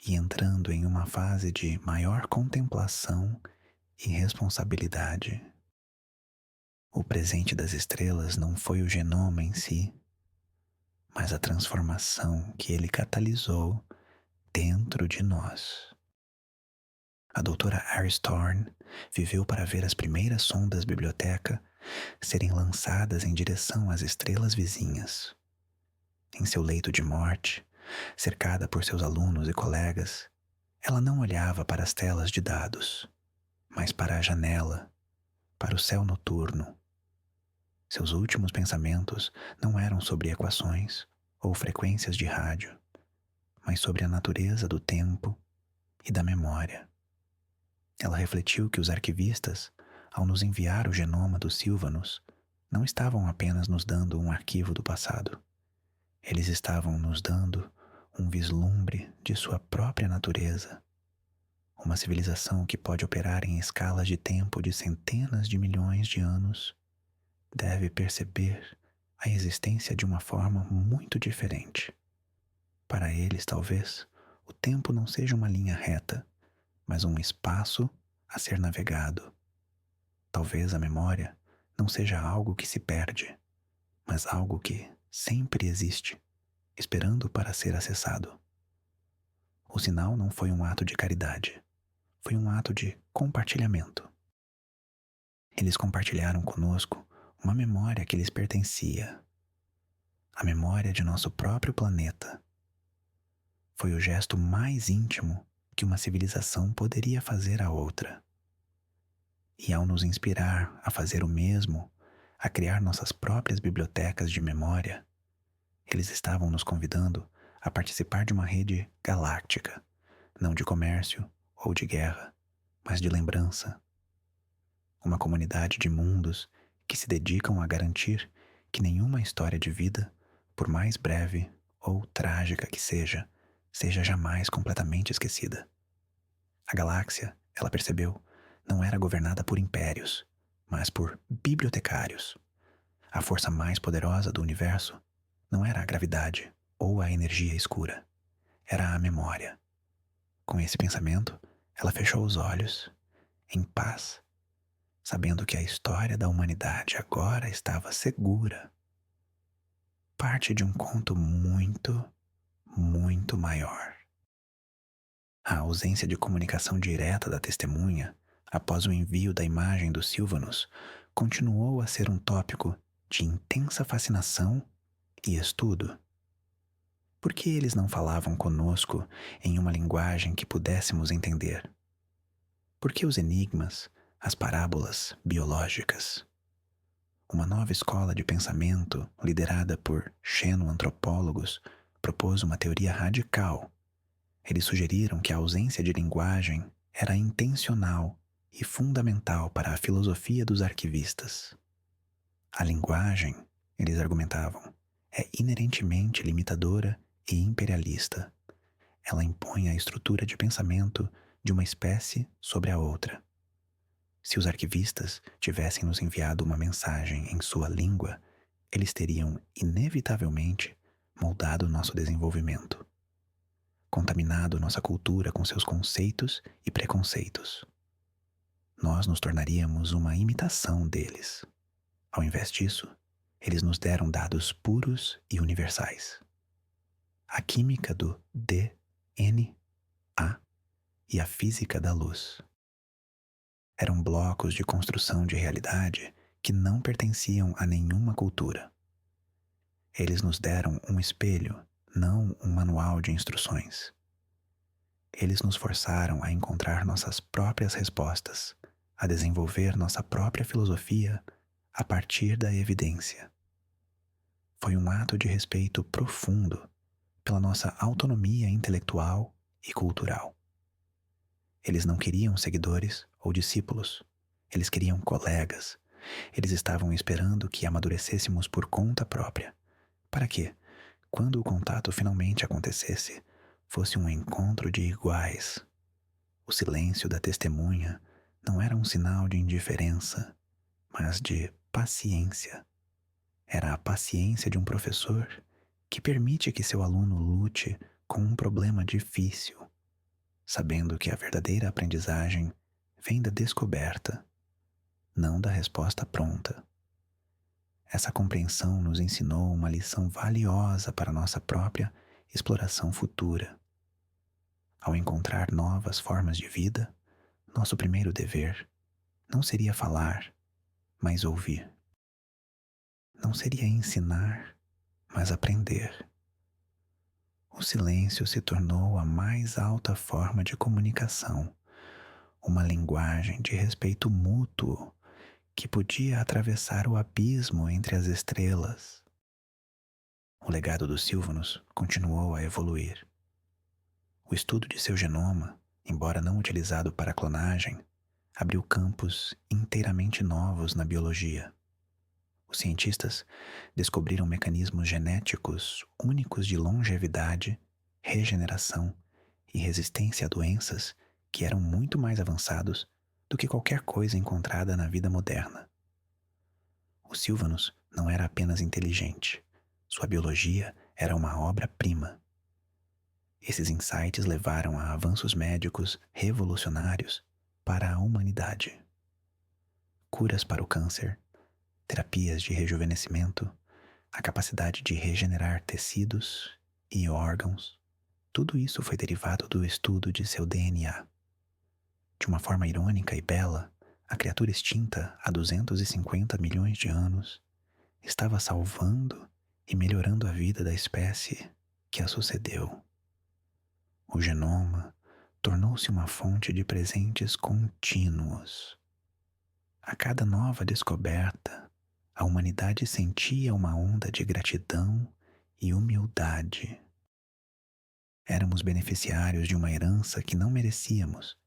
e entrando em uma fase de maior contemplação e responsabilidade. O presente das estrelas não foi o genoma em si, mas a transformação que ele catalisou dentro de nós. A doutora Iris Thorne viveu para ver as primeiras sondas biblioteca serem lançadas em direção às estrelas vizinhas. Em seu leito de morte, cercada por seus alunos e colegas, ela não olhava para as telas de dados, mas para a janela, para o céu noturno. Seus últimos pensamentos não eram sobre equações ou frequências de rádio, mas sobre a natureza do tempo e da memória. Ela refletiu que os arquivistas, ao nos enviar o genoma dos Sylvanos, não estavam apenas nos dando um arquivo do passado. Eles estavam nos dando um vislumbre de sua própria natureza, uma civilização que pode operar em escalas de tempo de centenas de milhões de anos, deve perceber a existência de uma forma muito diferente. Para eles, talvez, o tempo não seja uma linha reta, mas um espaço a ser navegado. Talvez a memória não seja algo que se perde, mas algo que sempre existe, esperando para ser acessado. O sinal não foi um ato de caridade, foi um ato de compartilhamento. Eles compartilharam conosco uma memória que lhes pertencia, a memória de nosso próprio planeta. Foi o gesto mais íntimo que uma civilização poderia fazer à outra. E ao nos inspirar a fazer o mesmo, a criar nossas próprias bibliotecas de memória, eles estavam nos convidando a participar de uma rede galáctica, não de comércio ou de guerra, mas de lembrança. Uma comunidade de mundos que se dedicam a garantir que nenhuma história de vida, por mais breve ou trágica que seja jamais completamente esquecida. A galáxia, ela percebeu, não era governada por impérios, mas por bibliotecários. A força mais poderosa do universo não era a gravidade ou a energia escura, era a memória. Com esse pensamento, ela fechou os olhos, em paz, sabendo que a história da humanidade agora estava segura. Parte de um conto muito, muito maior. A ausência de comunicação direta da testemunha, após o envio da imagem dos Sylvanos, continuou a ser um tópico de intensa fascinação e estudo. Por que eles não falavam conosco em uma linguagem que pudéssemos entender? Por que os enigmas, as parábolas biológicas? Uma nova escola de pensamento, liderada por xenoantropólogos, propôs uma teoria radical. Eles sugeriram que a ausência de linguagem era intencional e fundamental para a filosofia dos arquivistas. A linguagem, eles argumentavam, é inerentemente limitadora e imperialista. Ela impõe a estrutura de pensamento de uma espécie sobre a outra. Se os arquivistas tivessem nos enviado uma mensagem em sua língua, eles teriam, inevitavelmente, moldado nosso desenvolvimento, contaminado nossa cultura com seus conceitos e preconceitos. Nós nos tornaríamos uma imitação deles. Ao invés disso, eles nos deram dados puros e universais. A química do DNA e a física da luz. Eram blocos de construção de realidade que não pertenciam a nenhuma cultura. Eles nos deram um espelho, não um manual de instruções. Eles nos forçaram a encontrar nossas próprias respostas, a desenvolver nossa própria filosofia a partir da evidência. Foi um ato de respeito profundo pela nossa autonomia intelectual e cultural. Eles não queriam seguidores ou discípulos. Eles queriam colegas. Eles estavam esperando que amadurecêssemos por conta própria, para que, quando o contato finalmente acontecesse, fosse um encontro de iguais. O silêncio da testemunha não era um sinal de indiferença, mas de paciência. Era a paciência de um professor que permite que seu aluno lute com um problema difícil, sabendo que a verdadeira aprendizagem vem da descoberta, não da resposta pronta. Essa compreensão nos ensinou uma lição valiosa para nossa própria exploração futura. Ao encontrar novas formas de vida, nosso primeiro dever não seria falar, mas ouvir. Não seria ensinar, mas aprender. O silêncio se tornou a mais alta forma de comunicação, uma linguagem de respeito mútuo que podia atravessar o abismo entre as estrelas. O legado dos Sylvanos continuou a evoluir. O estudo de seu genoma, embora não utilizado para clonagem, abriu campos inteiramente novos na biologia. Os cientistas descobriram mecanismos genéticos únicos de longevidade, regeneração e resistência a doenças que eram muito mais avançados do que qualquer coisa encontrada na vida moderna. O Sylvanus não era apenas inteligente, sua biologia era uma obra-prima. Esses insights levaram a avanços médicos revolucionários para a humanidade. Curas para o câncer, terapias de rejuvenescimento, a capacidade de regenerar tecidos e órgãos, tudo isso foi derivado do estudo de seu DNA. De uma forma irônica e bela, a criatura extinta há 250 milhões de anos estava salvando e melhorando a vida da espécie que a sucedeu. O genoma tornou-se uma fonte de presentes contínuos. A cada nova descoberta, a humanidade sentia uma onda de gratidão e humildade. Éramos beneficiários de uma herança que não merecíamos,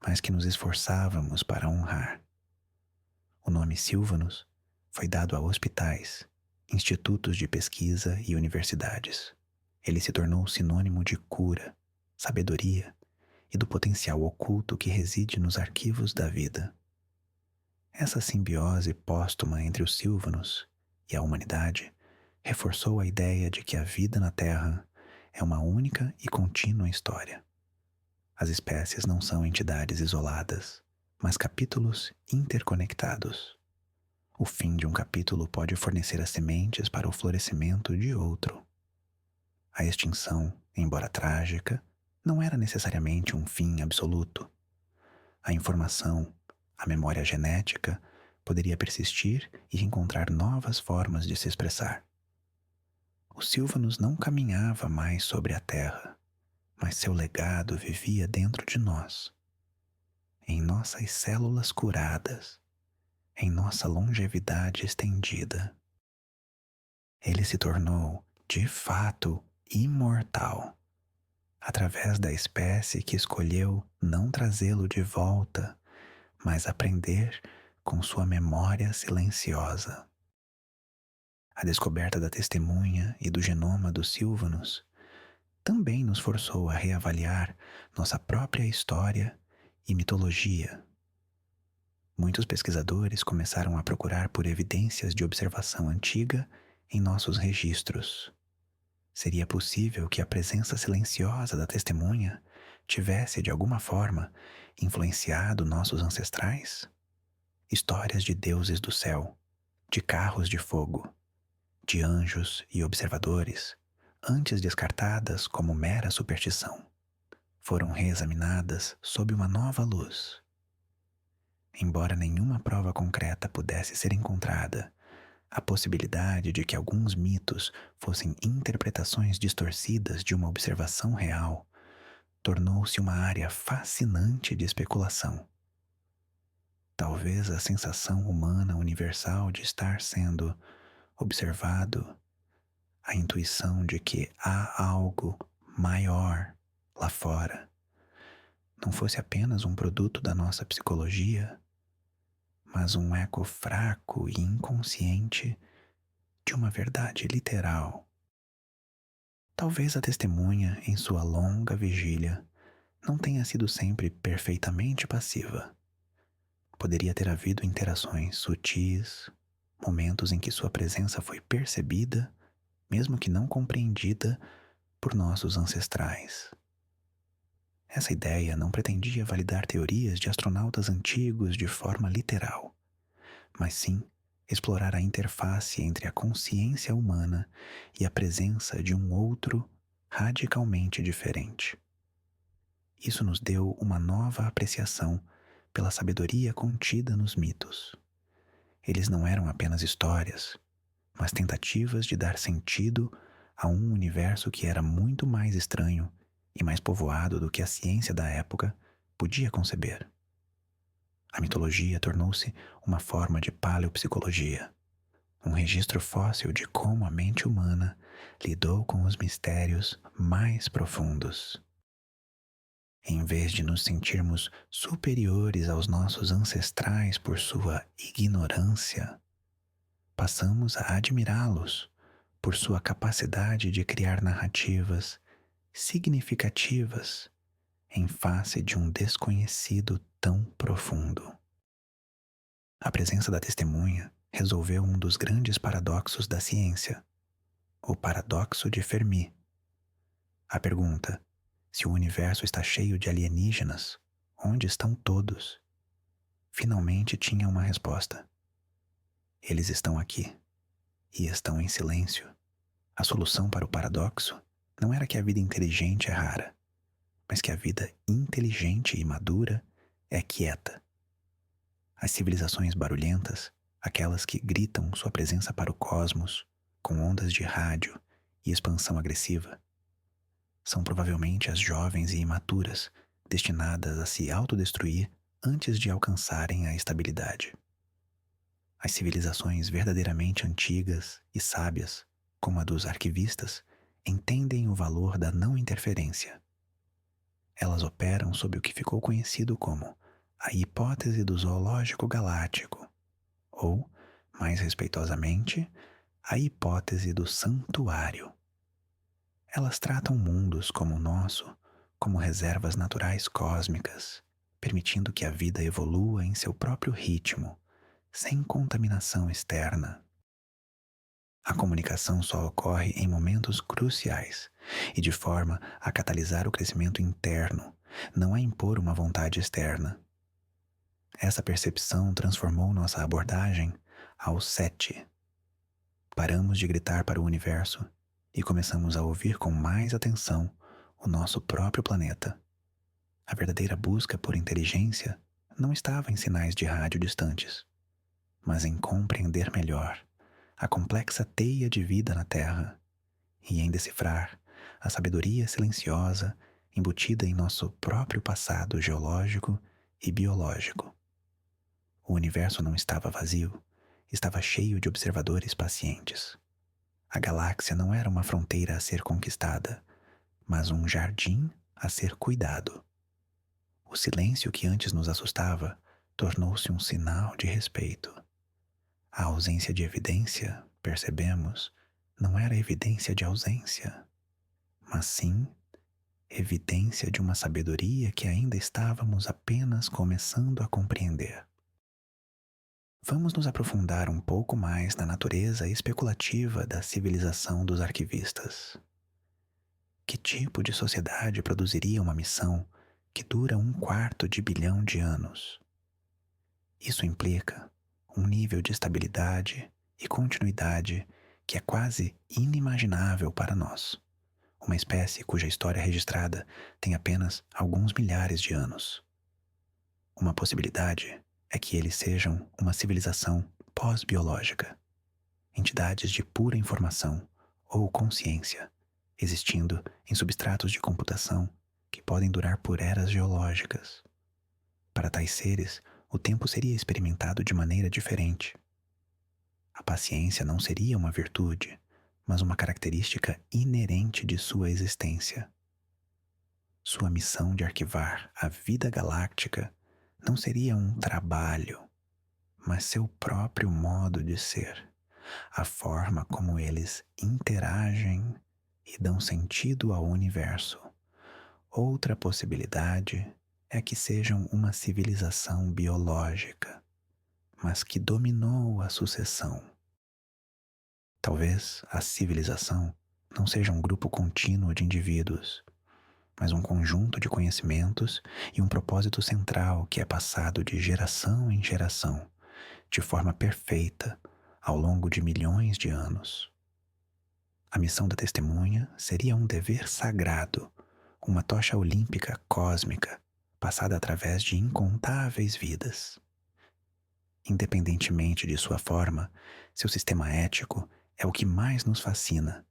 mas que nos esforçávamos para honrar. O nome Sylvanus foi dado a hospitais, institutos de pesquisa e universidades. Ele se tornou sinônimo de cura, sabedoria e do potencial oculto que reside nos arquivos da vida. Essa simbiose póstuma entre os Sylvanus e a humanidade reforçou a ideia de que a vida na Terra é uma única e contínua história. As espécies não são entidades isoladas, mas capítulos interconectados. O fim de um capítulo pode fornecer as sementes para o florescimento de outro. A extinção, embora trágica, não era necessariamente um fim absoluto. A informação, a memória genética, poderia persistir e encontrar novas formas de se expressar. O Silvanus não caminhava mais sobre a terra, mas seu legado vivia dentro de nós, em nossas células curadas, em nossa longevidade estendida. Ele se tornou, de fato, imortal, através da espécie que escolheu não trazê-lo de volta, mas aprender com sua memória silenciosa. A descoberta da testemunha e do genoma dos Silvanus também nos forçou a reavaliar nossa própria história e mitologia. Muitos pesquisadores começaram a procurar por evidências de observação antiga em nossos registros. Seria possível que a presença silenciosa da testemunha tivesse, de alguma forma, influenciado nossos ancestrais? Histórias de deuses do céu, de carros de fogo, de anjos e observadores, antes descartadas como mera superstição, foram reexaminadas sob uma nova luz. Embora nenhuma prova concreta pudesse ser encontrada, a possibilidade de que alguns mitos fossem interpretações distorcidas de uma observação real tornou-se uma área fascinante de especulação. Talvez a sensação humana universal de estar sendo observado, a intuição de que há algo maior lá fora, não fosse apenas um produto da nossa psicologia, mas um eco fraco e inconsciente de uma verdade literal. Talvez a testemunha, em sua longa vigília, não tenha sido sempre perfeitamente passiva. Poderia ter havido interações sutis, momentos em que sua presença foi percebida, mesmo que não compreendida por nossos ancestrais. Essa ideia não pretendia validar teorias de astronautas antigos de forma literal, mas sim explorar a interface entre a consciência humana e a presença de um outro radicalmente diferente. Isso nos deu uma nova apreciação pela sabedoria contida nos mitos. Eles não eram apenas histórias, mas tentativas de dar sentido a um universo que era muito mais estranho e mais povoado do que a ciência da época podia conceber. A mitologia tornou-se uma forma de paleopsicologia, um registro fóssil de como a mente humana lidou com os mistérios mais profundos. Em vez de nos sentirmos superiores aos nossos ancestrais por sua ignorância, passamos a admirá-los por sua capacidade de criar narrativas significativas em face de um desconhecido tão profundo. A presença da testemunha resolveu um dos grandes paradoxos da ciência, o paradoxo de Fermi. A pergunta, se o universo está cheio de alienígenas, onde estão todos? Finalmente tinha uma resposta. Eles estão aqui, e estão em silêncio. A solução para o paradoxo não era que a vida inteligente é rara, mas que a vida inteligente e madura é quieta. As civilizações barulhentas, aquelas que gritam sua presença para o cosmos, com ondas de rádio e expansão agressiva, são provavelmente as jovens e imaturas, destinadas a se autodestruir antes de alcançarem a estabilidade. As civilizações verdadeiramente antigas e sábias, como a dos arquivistas, entendem o valor da não interferência. Elas operam sob o que ficou conhecido como a hipótese do zoológico galáctico, ou, mais respeitosamente, a hipótese do santuário. Elas tratam mundos como o nosso como reservas naturais cósmicas, permitindo que a vida evolua em seu próprio ritmo, sem contaminação externa. A comunicação só ocorre em momentos cruciais e de forma a catalisar o crescimento interno, não a impor uma vontade externa. Essa percepção transformou nossa abordagem ao sete. Paramos de gritar para o universo e começamos a ouvir com mais atenção o nosso próprio planeta. A verdadeira busca por inteligência não estava em sinais de rádio distantes, mas em compreender melhor a complexa teia de vida na Terra e em decifrar a sabedoria silenciosa embutida em nosso próprio passado geológico e biológico. O universo não estava vazio, estava cheio de observadores pacientes. A galáxia não era uma fronteira a ser conquistada, mas um jardim a ser cuidado. O silêncio que antes nos assustava tornou-se um sinal de respeito. A ausência de evidência, percebemos, não era evidência de ausência, mas sim evidência de uma sabedoria que ainda estávamos apenas começando a compreender. Vamos nos aprofundar um pouco mais na natureza especulativa da civilização dos arquivistas. Que tipo de sociedade produziria uma missão que dura 1/4 bilhão de anos? Isso implica um nível de estabilidade e continuidade que é quase inimaginável para nós, uma espécie cuja história registrada tem apenas alguns milhares de anos. Uma possibilidade é que eles sejam uma civilização pós-biológica, entidades de pura informação ou consciência, existindo em substratos de computação que podem durar por eras geológicas. Para tais seres, o tempo seria experimentado de maneira diferente. A paciência não seria uma virtude, mas uma característica inerente de sua existência. Sua missão de arquivar a vida galáctica não seria um trabalho, mas seu próprio modo de ser, a forma como eles interagem e dão sentido ao universo. Outra possibilidade é que sejam uma civilização biológica, mas que dominou a sucessão. Talvez a civilização não seja um grupo contínuo de indivíduos, mas um conjunto de conhecimentos e um propósito central que é passado de geração em geração, de forma perfeita, ao longo de milhões de anos. A missão da testemunha seria um dever sagrado, uma tocha olímpica cósmica, passada através de incontáveis vidas. Independentemente de sua forma, seu sistema ético é o que mais nos fascina.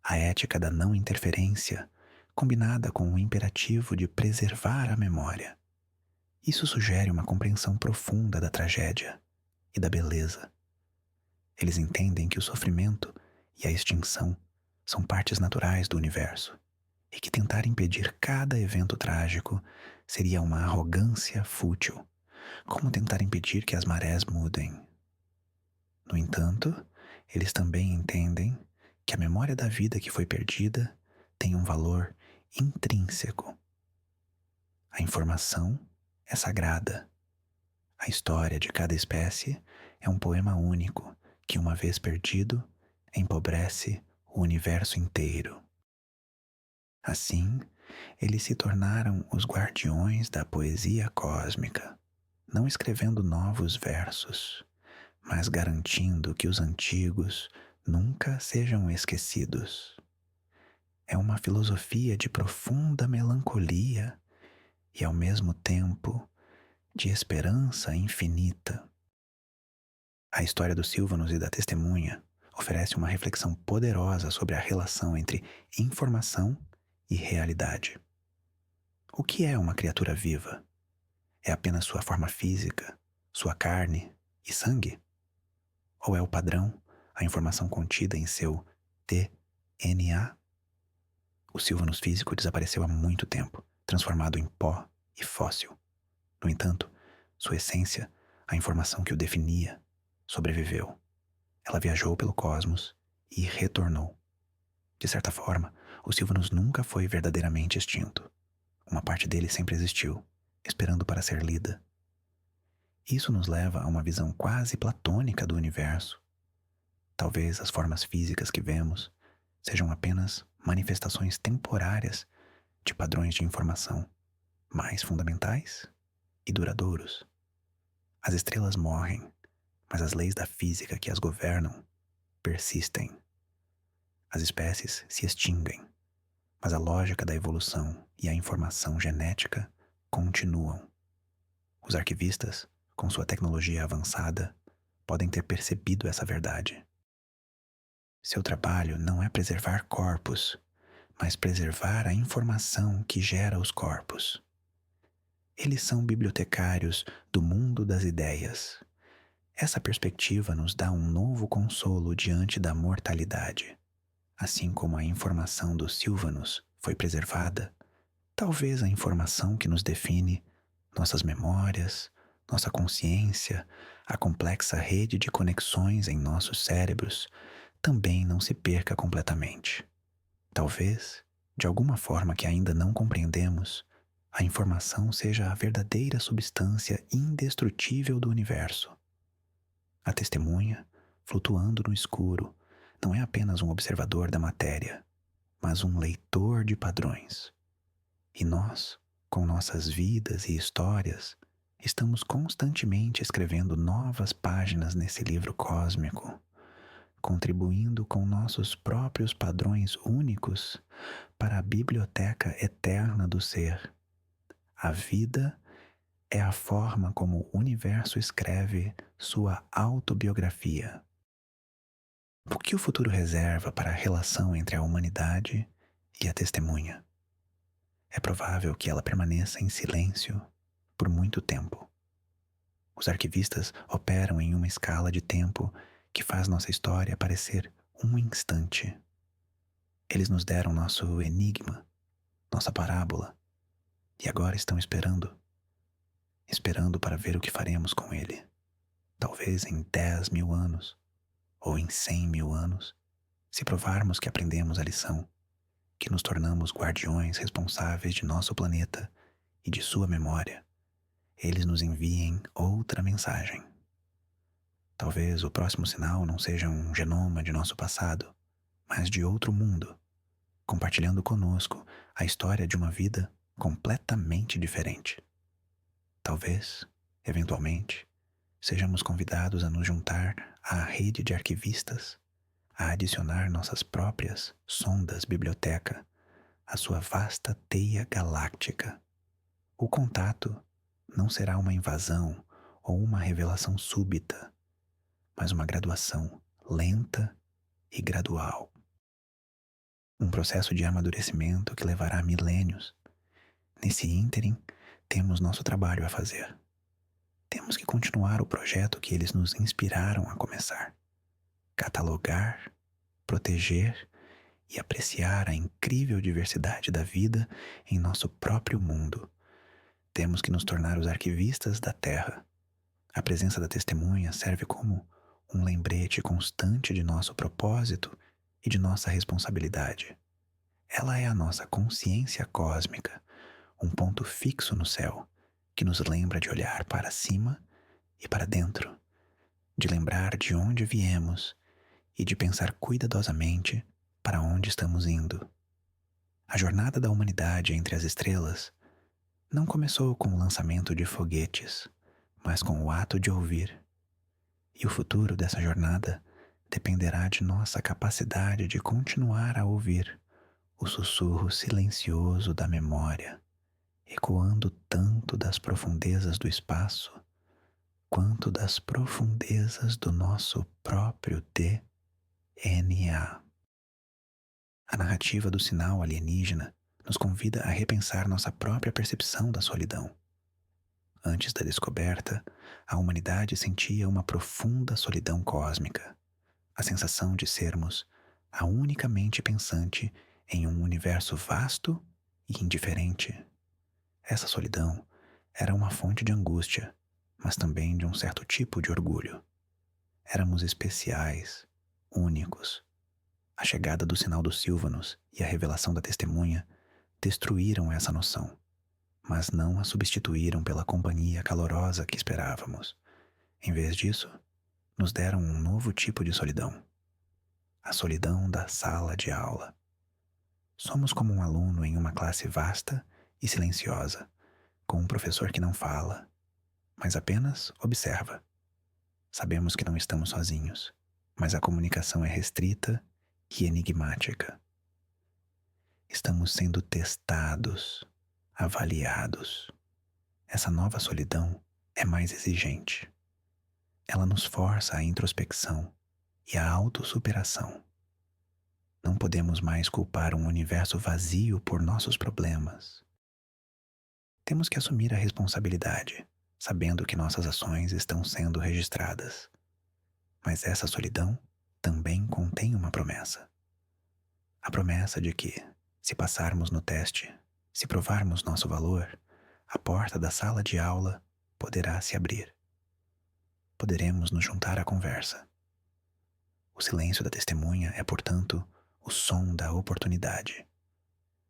A ética da não interferência, combinada com o imperativo de preservar a memória. Isso sugere uma compreensão profunda da tragédia e da beleza. Eles entendem que o sofrimento e a extinção são partes naturais do universo e que tentar impedir cada evento trágico seria uma arrogância fútil, como tentar impedir que as marés mudem. No entanto, eles também entendem que a memória da vida que foi perdida tem um valor intrínseco. A informação é sagrada. A história de cada espécie é um poema único que, uma vez perdido, empobrece o universo inteiro. Assim, eles se tornaram os guardiões da poesia cósmica, não escrevendo novos versos, mas garantindo que os antigos nunca sejam esquecidos. É uma filosofia de profunda melancolia e, ao mesmo tempo, de esperança infinita. A história dos Sylvanos e da testemunha oferece uma reflexão poderosa sobre a relação entre informação e realidade. O que é uma criatura viva? É apenas sua forma física, sua carne e sangue? Ou é o padrão, a informação contida em seu DNA? O Sylvanus físico desapareceu há muito tempo, transformado em pó e fóssil. No entanto, sua essência, a informação que o definia, sobreviveu. Ela viajou pelo cosmos e retornou. De certa forma, o Sylvanus nunca foi verdadeiramente extinto. Uma parte dele sempre existiu, esperando para ser lida. Isso nos leva a uma visão quase platônica do universo. Talvez as formas físicas que vemos sejam apenas manifestações temporárias de padrões de informação mais fundamentais e duradouros. As estrelas morrem, mas as leis da física que as governam persistem. As espécies se extinguem, mas a lógica da evolução e a informação genética continuam. Os arquivistas, com sua tecnologia avançada, podem ter percebido essa verdade. Seu trabalho não é preservar corpos, mas preservar a informação que gera os corpos. Eles são bibliotecários do mundo das ideias. Essa perspectiva nos dá um novo consolo diante da mortalidade. Assim como a informação dos Sylvanos foi preservada, talvez a informação que nos define, nossas memórias, nossa consciência, a complexa rede de conexões em nossos cérebros, também não se perca completamente. Talvez, de alguma forma que ainda não compreendemos, a informação seja a verdadeira substância indestrutível do universo. A testemunha, flutuando no escuro, não é apenas um observador da matéria, mas um leitor de padrões. E nós, com nossas vidas e histórias, estamos constantemente escrevendo novas páginas nesse livro cósmico, contribuindo com nossos próprios padrões únicos para a biblioteca eterna do ser. A vida é a forma como o universo escreve sua autobiografia. O que o futuro reserva para a relação entre a humanidade e a testemunha? É provável que ela permaneça em silêncio por muito tempo. Os arquivistas operam em uma escala de tempo que faz nossa história parecer um instante. Eles nos deram nosso enigma, nossa parábola, e agora estão esperando para ver o que faremos com ele. Talvez em 10.000 anos, ou em 100.000 anos, se provarmos que aprendemos a lição, que nos tornamos guardiões responsáveis de nosso planeta e de sua memória, eles nos enviem outra mensagem. Talvez o próximo sinal não seja um genoma de nosso passado, mas de outro mundo, compartilhando conosco a história de uma vida completamente diferente. Talvez, eventualmente, sejamos convidados a nos juntar à rede de arquivistas, a adicionar nossas próprias sondas biblioteca à sua vasta teia galáctica. O contato não será uma invasão ou uma revelação súbita, mas uma graduação lenta e gradual. Um processo de amadurecimento que levará milênios. Nesse ínterim, temos nosso trabalho a fazer. Temos que continuar o projeto que eles nos inspiraram a começar. Catalogar, proteger e apreciar a incrível diversidade da vida em nosso próprio mundo. Temos que nos tornar os arquivistas da Terra. A presença da testemunha serve como um lembrete constante de nosso propósito e de nossa responsabilidade. Ela é a nossa consciência cósmica, um ponto fixo no céu, que nos lembra de olhar para cima e para dentro, de lembrar de onde viemos e de pensar cuidadosamente para onde estamos indo. A jornada da humanidade entre as estrelas não começou com o lançamento de foguetes, mas com o ato de ouvir. E o futuro dessa jornada dependerá de nossa capacidade de continuar a ouvir o sussurro silencioso da memória, ecoando tanto das profundezas do espaço quanto das profundezas do nosso próprio DNA. A narrativa do sinal alienígena nos convida a repensar nossa própria percepção da solidão. Antes da descoberta, a humanidade sentia uma profunda solidão cósmica, a sensação de sermos a única mente pensante em um universo vasto e indiferente. Essa solidão era uma fonte de angústia, mas também de um certo tipo de orgulho. Éramos especiais, únicos. A chegada do sinal dos Sylvanos e a revelação da testemunha destruíram essa noção, mas não a substituíram pela companhia calorosa que esperávamos. Em vez disso, nos deram um novo tipo de solidão. A solidão da sala de aula. Somos como um aluno em uma classe vasta e silenciosa, com um professor que não fala, mas apenas observa. Sabemos que não estamos sozinhos, mas a comunicação é restrita e enigmática. Estamos sendo testados, avaliados. Essa nova solidão é mais exigente. Ela nos força à introspecção e à autossuperação. Não podemos mais culpar um universo vazio por nossos problemas. Temos que assumir a responsabilidade, sabendo que nossas ações estão sendo registradas. Mas essa solidão também contém uma promessa. A promessa de que, se passarmos no teste, se provarmos nosso valor, a porta da sala de aula poderá se abrir. Poderemos nos juntar à conversa. O silêncio da testemunha é, portanto, o som da oportunidade.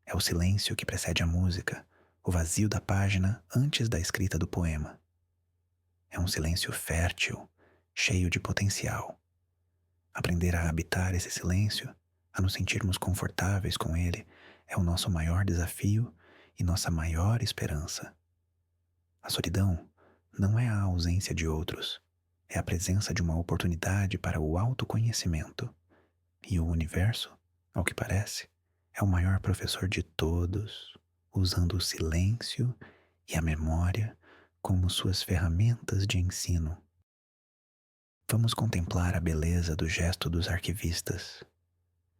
É o silêncio que precede a música, o vazio da página antes da escrita do poema. É um silêncio fértil, cheio de potencial. Aprender a habitar esse silêncio, a nos sentirmos confortáveis com ele, é o nosso maior desafio e nossa maior esperança. A solidão não é a ausência de outros, é a presença de uma oportunidade para o autoconhecimento. E o universo, ao que parece, é o maior professor de todos, usando o silêncio e a memória como suas ferramentas de ensino. Vamos contemplar a beleza do gesto dos arquivistas.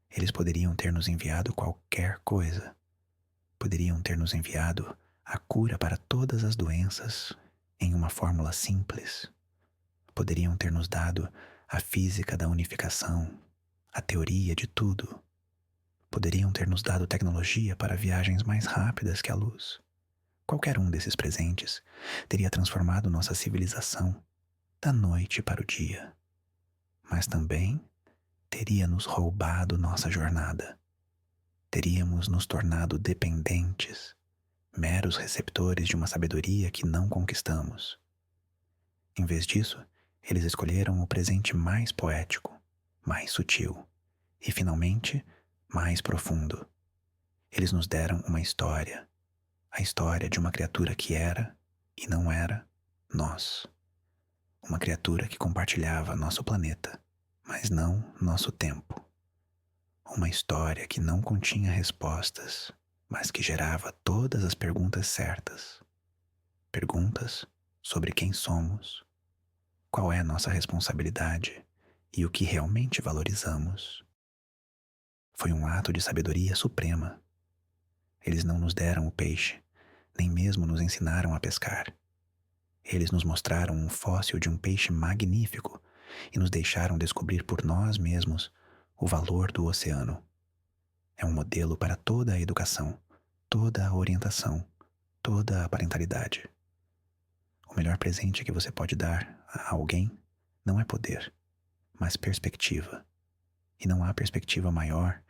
Eles poderiam ter nos enviado qualquer coisa. Poderiam ter nos enviado a cura para todas as doenças em uma fórmula simples. Poderiam ter nos dado a física da unificação, a teoria de tudo. Poderiam ter nos dado tecnologia para viagens mais rápidas que a luz. Qualquer um desses presentes teria transformado nossa civilização da noite para o dia. Mas também teria nos roubado nossa jornada. Teríamos nos tornado dependentes, meros receptores de uma sabedoria que não conquistamos. Em vez disso, eles escolheram o presente mais poético, mais sutil e, finalmente, mais profundo. Eles nos deram uma história, a história de uma criatura que era e não era nós. Uma criatura que compartilhava nosso planeta, mas não nosso tempo. Uma história que não continha respostas, mas que gerava todas as perguntas certas. Perguntas sobre quem somos, qual é a nossa responsabilidade e o que realmente valorizamos. Foi um ato de sabedoria suprema. Eles não nos deram o peixe, nem mesmo nos ensinaram a pescar. Eles nos mostraram um fóssil de um peixe magnífico e nos deixaram descobrir por nós mesmos o valor do oceano. É um modelo para toda a educação, toda a orientação, toda a parentalidade. O melhor presente que você pode dar a alguém não é poder, mas perspectiva. E não há perspectiva maior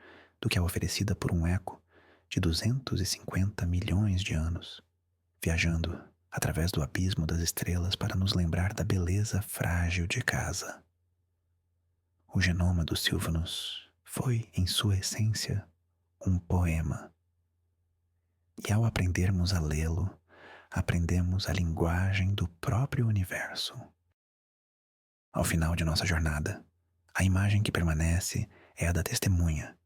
do que a oferecida por um eco de 250 milhões de anos, viajando através do abismo das estrelas para nos lembrar da beleza frágil de casa. O genoma do Sylvanus foi, em sua essência, um poema. E ao aprendermos a lê-lo, aprendemos a linguagem do próprio universo. Ao final de nossa jornada, a imagem que permanece é a da testemunha,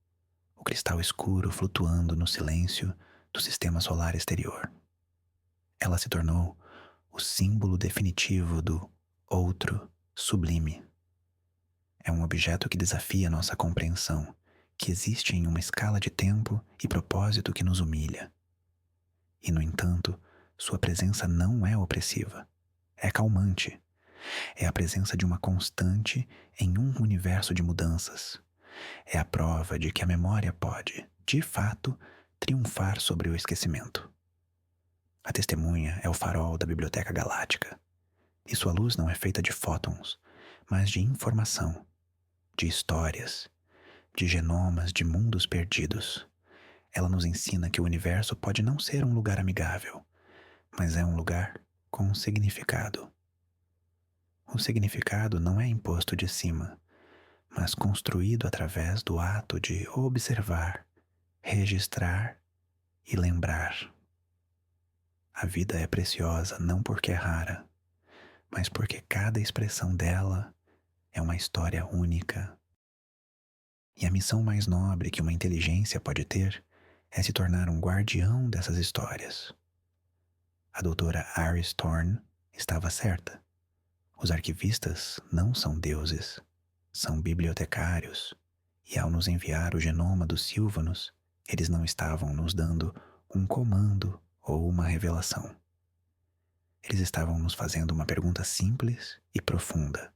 o cristal escuro flutuando no silêncio do sistema solar exterior. Ela se tornou o símbolo definitivo do outro sublime. É um objeto que desafia nossa compreensão, que existe em uma escala de tempo e propósito que nos humilha. E, no entanto, sua presença não é opressiva, é calmante. É a presença de uma constante em um universo de mudanças. É a prova de que a memória pode, de fato, triunfar sobre o esquecimento. A testemunha é o farol da Biblioteca Galáctica, e sua luz não é feita de fótons, mas de informação, de histórias, de genomas de mundos perdidos. Ela nos ensina que o universo pode não ser um lugar amigável, mas é um lugar com significado. O significado não é imposto de cima, mas construído através do ato de observar, registrar e lembrar. A vida é preciosa não porque é rara, mas porque cada expressão dela é uma história única. E a missão mais nobre que uma inteligência pode ter é se tornar um guardião dessas histórias. A doutora Iris Thorne estava certa. Os arquivistas não são deuses, são bibliotecários, e ao nos enviar o genoma dos Sylvanos, eles não estavam nos dando um comando ou uma revelação. Eles estavam nos fazendo uma pergunta simples e profunda,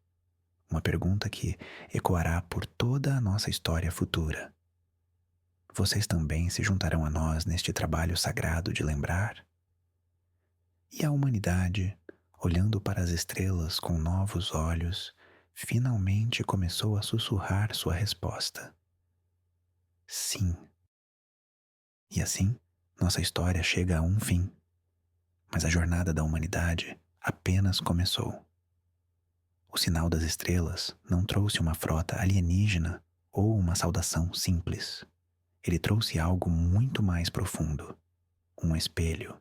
uma pergunta que ecoará por toda a nossa história futura. Vocês também se juntarão a nós neste trabalho sagrado de lembrar? E a humanidade, olhando para as estrelas com novos olhos, finalmente começou a sussurrar sua resposta: sim. E assim, nossa história chega a um fim, mas a jornada da humanidade apenas começou. O sinal das estrelas não trouxe uma frota alienígena ou uma saudação simples. Ele trouxe algo muito mais profundo, um espelho.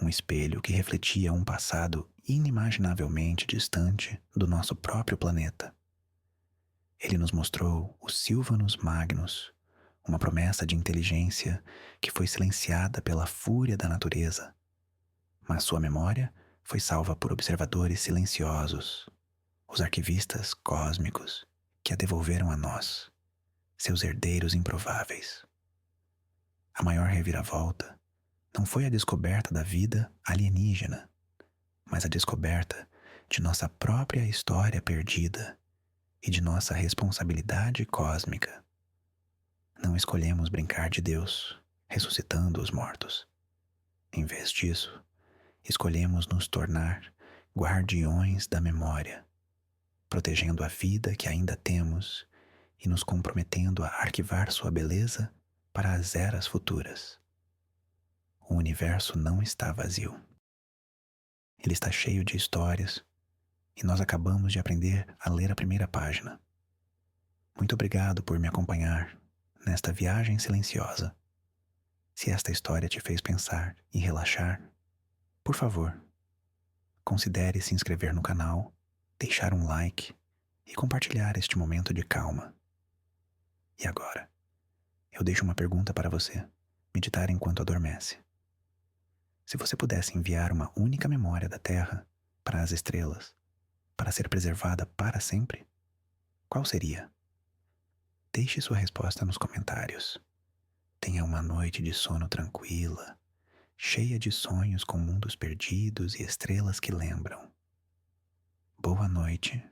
Um espelho que refletia um passado inimaginavelmente distante do nosso próprio planeta. Ele nos mostrou os Sylvanus Magnus, uma promessa de inteligência que foi silenciada pela fúria da natureza, mas sua memória foi salva por observadores silenciosos, os arquivistas cósmicos que a devolveram a nós, seus herdeiros improváveis. A maior reviravolta não foi a descoberta da vida alienígena, mas a descoberta de nossa própria história perdida e de nossa responsabilidade cósmica. Não escolhemos brincar de Deus, ressuscitando os mortos. Em vez disso, escolhemos nos tornar guardiões da memória, protegendo a vida que ainda temos e nos comprometendo a arquivar sua beleza para as eras futuras. O universo não está vazio. Ele está cheio de histórias e nós acabamos de aprender a ler a primeira página. Muito obrigado por me acompanhar nesta viagem silenciosa. Se esta história te fez pensar e relaxar, por favor, considere se inscrever no canal, deixar um like e compartilhar este momento de calma. E agora, eu deixo uma pergunta para você meditar enquanto adormece. Se você pudesse enviar uma única memória da Terra para as estrelas, para ser preservada para sempre, qual seria? Deixe sua resposta nos comentários. Tenha uma noite de sono tranquila, cheia de sonhos com mundos perdidos e estrelas que lembram. Boa noite